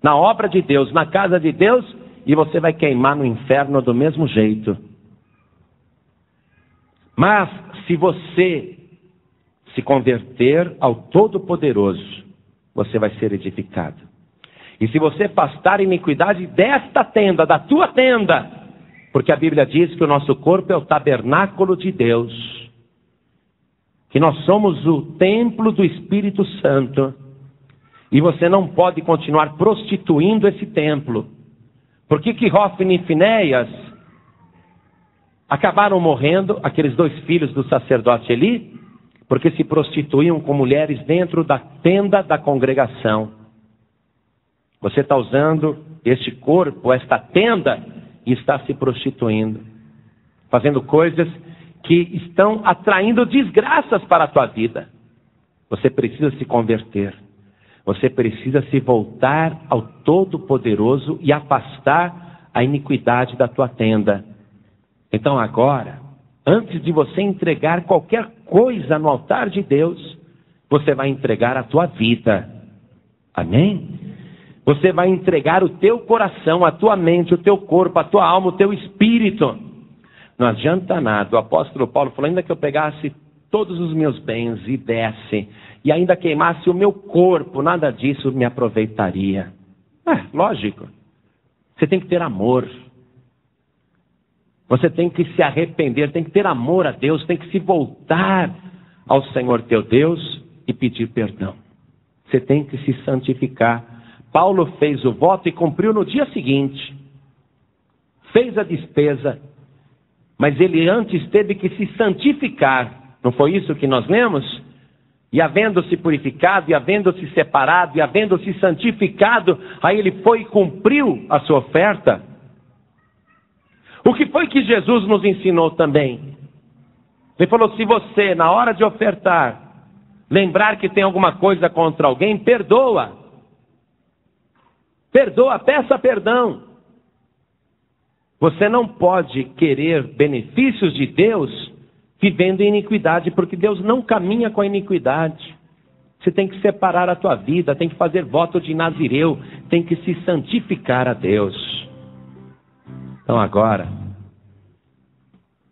na obra de Deus, na casa de Deus, e você vai queimar no inferno do mesmo jeito. Mas se você se converter ao Todo-Poderoso, você vai ser edificado. E se você afastar a iniquidade desta tenda, da tua tenda, porque a Bíblia diz que o nosso corpo é o tabernáculo de Deus, que nós somos o templo do Espírito Santo, e você não pode continuar prostituindo esse templo. Por que Hófni e Finéias acabaram morrendo, aqueles 2 filhos do sacerdote Eli? Porque se prostituíam com mulheres dentro da tenda da congregação. Você está usando este corpo, esta tenda, e está se prostituindo, fazendo coisas que estão atraindo desgraças para a tua vida. Você precisa se converter. Você precisa se voltar ao Todo-Poderoso e afastar a iniquidade da tua tenda. Então agora, antes de você entregar qualquer coisa no altar de Deus, você vai entregar a tua vida. Amém? Você vai entregar o teu coração, a tua mente, o teu corpo, a tua alma, o teu espírito. Não adianta nada. O apóstolo Paulo falou, ainda que eu pegasse todos os meus bens e desse, e ainda queimasse o meu corpo, nada disso me aproveitaria. Lógico. Você tem que ter amor. Você tem que se arrepender, tem que ter amor a Deus, tem que se voltar ao Senhor teu Deus e pedir perdão. Você tem que se santificar. Paulo fez o voto e cumpriu no dia seguinte. Fez a despesa, mas ele antes teve que se santificar. Não foi isso que nós lemos? E havendo-se purificado, e havendo-se separado, e havendo-se santificado, aí ele foi e cumpriu a sua oferta. O que foi que Jesus nos ensinou também? Ele falou, se você, na hora de ofertar, lembrar que tem alguma coisa contra alguém, perdoa. Perdoa, peça perdão. Você não pode querer benefícios de Deus vivendo em iniquidade, porque Deus não caminha com a iniquidade. Você tem que separar a tua vida, tem que fazer voto de Nazireu, tem que se santificar a Deus. Então agora,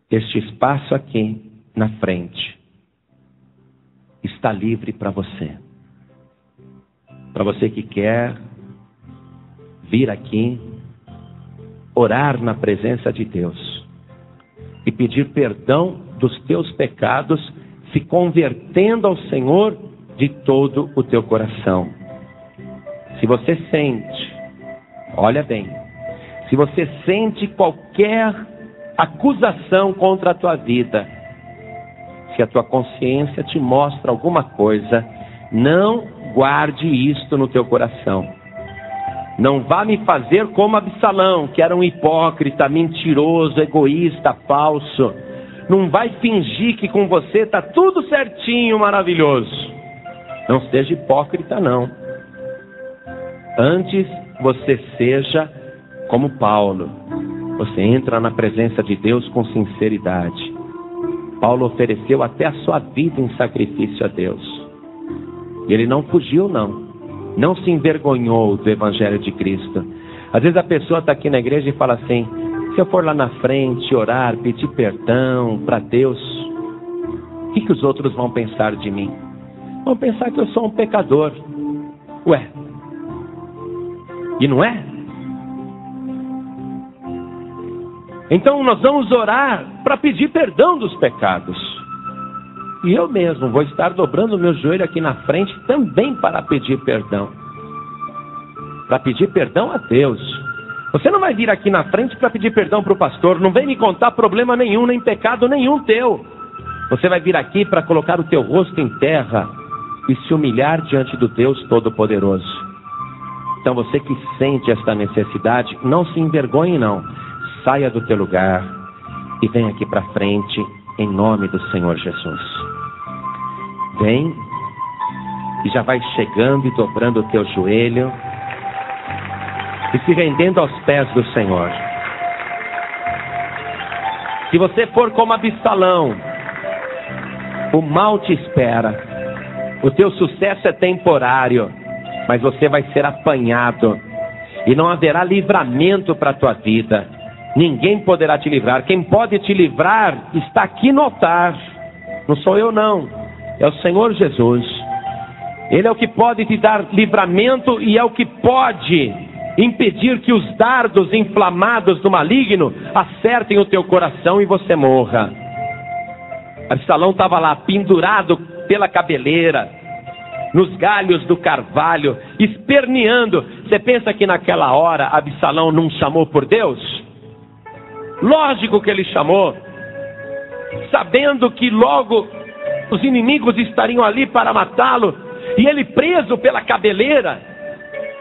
este espaço aqui na frente está livre para você. Para você que quer vir aqui, orar na presença de Deus e pedir perdão dos teus pecados, se convertendo ao Senhor de todo o teu coração. Se você sente, olha bem, se você sente qualquer acusação contra a tua vida, se a tua consciência te mostra alguma coisa, não guarde isto no teu coração. Não vá me fazer como Absalão, que era um hipócrita, mentiroso, egoísta, falso. Não vai fingir que com você está tudo certinho, maravilhoso. Não seja hipócrita, não. Antes você seja como Paulo. Você entra na presença de Deus com sinceridade. Paulo ofereceu até a sua vida em sacrifício a Deus. E ele não fugiu, não. Não se envergonhou do Evangelho de Cristo. Às vezes a pessoa está aqui na igreja e fala assim: se eu for lá na frente orar, pedir perdão para Deus, o que os outros vão pensar de mim? Vão pensar que eu sou um pecador. Ué, e não é? Então nós vamos orar para pedir perdão dos pecados. E eu mesmo vou estar dobrando o meu joelho aqui na frente também para pedir perdão. Para pedir perdão a Deus. Você não vai vir aqui na frente para pedir perdão para o pastor. Não vem me contar problema nenhum, nem pecado nenhum teu. Você vai vir aqui para colocar o teu rosto em terra e se humilhar diante do Deus Todo-Poderoso. Então você que sente esta necessidade, não se envergonhe não. Saia do teu lugar e vem aqui para frente em nome do Senhor Jesus. Vem e já vai chegando e dobrando o teu joelho e se rendendo aos pés do Senhor. Se você for como Absalão, o mal te espera. O teu sucesso é temporário, mas você vai ser apanhado e não haverá livramento para a tua vida. Ninguém poderá te livrar. Quem pode te livrar está aqui no altar. Não sou eu não, é o Senhor Jesus. Ele é o que pode te dar livramento e é o que pode impedir que os dardos inflamados do maligno acertem o teu coração e você morra. Absalão estava lá pendurado pela cabeleira, nos galhos do carvalho, esperneando. Você pensa que naquela hora Absalão não chamou por Deus? Lógico que ele chamou, sabendo que logo os inimigos estariam ali para matá-lo, e ele preso pela cabeleira.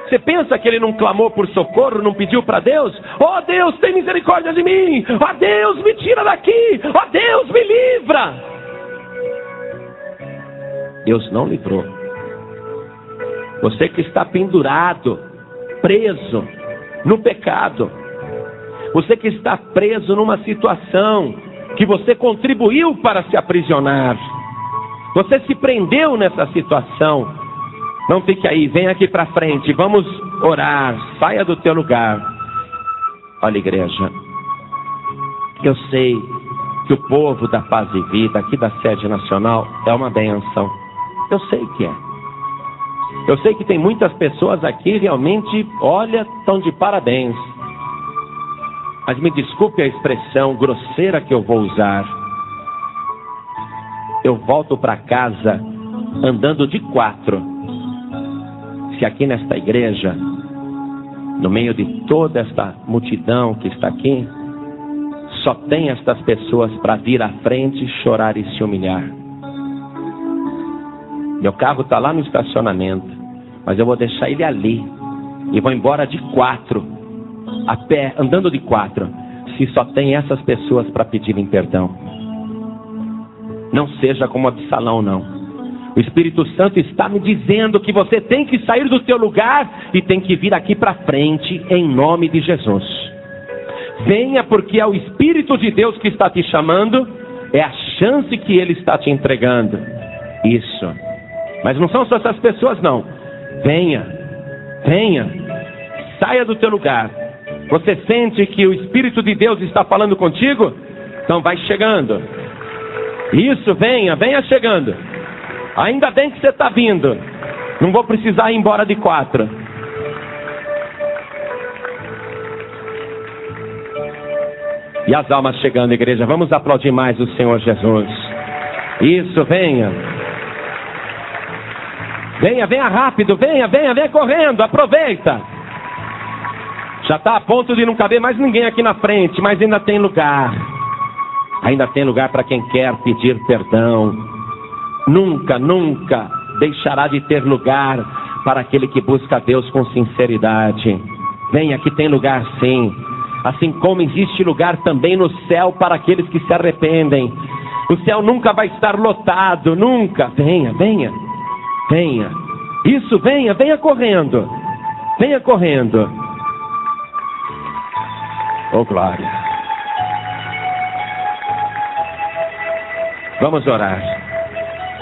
Você pensa que ele não clamou por socorro, não pediu para Deus? Oh Deus, tem misericórdia de mim! Oh Deus, me tira daqui! Oh Deus, me livra! Deus não livrou. Você que está pendurado, preso no pecado, você que está preso numa situação que você contribuiu para se aprisionar, você se prendeu nessa situação, não fique aí, vem aqui para frente, vamos orar, saia do teu lugar. Olha, igreja, eu sei que o povo da Paz e Vida, aqui da sede nacional, é uma bênção. Eu sei que é. Eu sei que tem muitas pessoas aqui realmente, olha, estão de parabéns. Mas me desculpe a expressão grosseira que eu vou usar. Eu volto para casa andando de 4. Se aqui nesta igreja, no meio de toda esta multidão que está aqui, só tem estas pessoas para vir à frente, chorar e se humilhar. Meu carro está lá no estacionamento, mas eu vou deixar ele ali e vou embora de 4, a pé, andando de 4, se só tem essas pessoas para pedirem perdão. Não seja como Absalão, não. O Espírito Santo está me dizendo que você tem que sair do teu lugar e tem que vir aqui para frente em nome de Jesus. Venha, porque é o Espírito de Deus que está te chamando, é a chance que Ele está te entregando. Isso. Mas não são só essas pessoas, não. Venha, venha, saia do teu lugar. Você sente que o Espírito de Deus está falando contigo? Então vai chegando. Isso, venha, venha chegando. Ainda bem que você está vindo. Não vou precisar ir embora de 4. E as almas chegando, igreja. Vamos aplaudir mais o Senhor Jesus. Isso, venha. Venha, venha rápido, venha, venha, venha correndo, aproveita. Já está a ponto de não caber mais ninguém aqui na frente, mas ainda tem lugar. Ainda tem lugar para quem quer pedir perdão. Nunca, nunca deixará de ter lugar para aquele que busca a Deus com sinceridade. Venha, que tem lugar sim. assim como existe lugar também no céu para aqueles que se arrependem. O céu nunca vai estar lotado, nunca. Venha, venha, venha. Isso, venha, venha correndo. Venha correndo. Oh, glória. Vamos orar.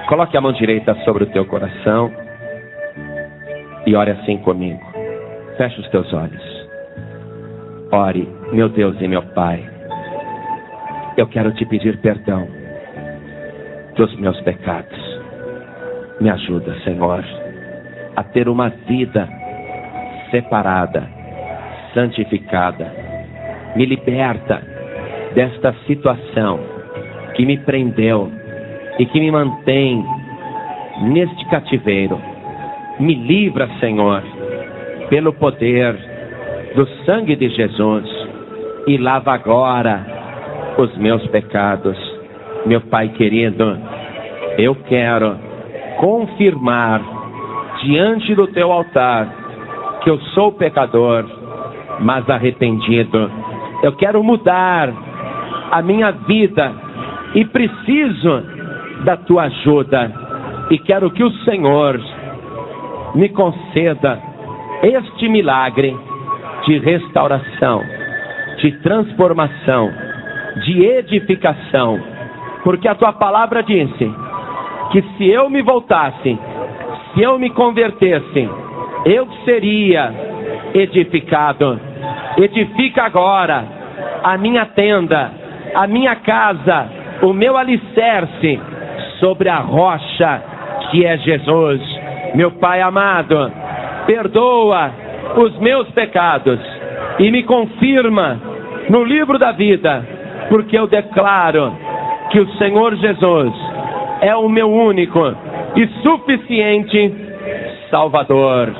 Coloque a mão direita sobre o teu coração e ore assim comigo. Feche os teus olhos. Ore, meu Deus e meu Pai. Eu quero te pedir perdão dos meus pecados. Me ajuda, Senhor, a ter uma vida separada, santificada. Me liberta desta situação que me prendeu e que me mantém neste cativeiro. Me livra, Senhor, pelo poder do sangue de Jesus, e lava agora os meus pecados. Meu Pai querido, eu quero confirmar diante do teu altar que eu sou pecador, mas arrependido. Eu quero mudar a minha vida e preciso da tua ajuda, e quero que o Senhor me conceda este milagre de restauração, de transformação, de edificação, porque a tua palavra disse que se eu me voltasse, se eu me convertesse, eu seria edificado. Edifica agora a minha tenda, a minha casa, o meu alicerce sobre a rocha que é Jesus. Meu Pai amado, perdoa os meus pecados e me confirma no livro da vida, porque eu declaro que o Senhor Jesus é o meu único e suficiente Salvador.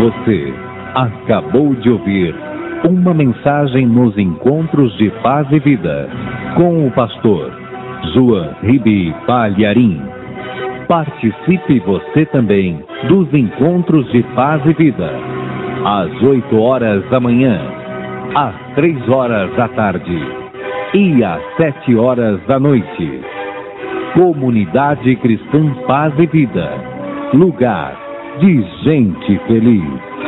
Você acabou de ouvir uma mensagem nos Encontros de Paz e Vida, com o pastor João Ribe Palharim. Participe você também dos Encontros de Paz e Vida, às 8 horas da manhã, às 3 horas da tarde e às 7 horas da noite. Comunidade Cristã Paz e Vida, lugar de gente feliz.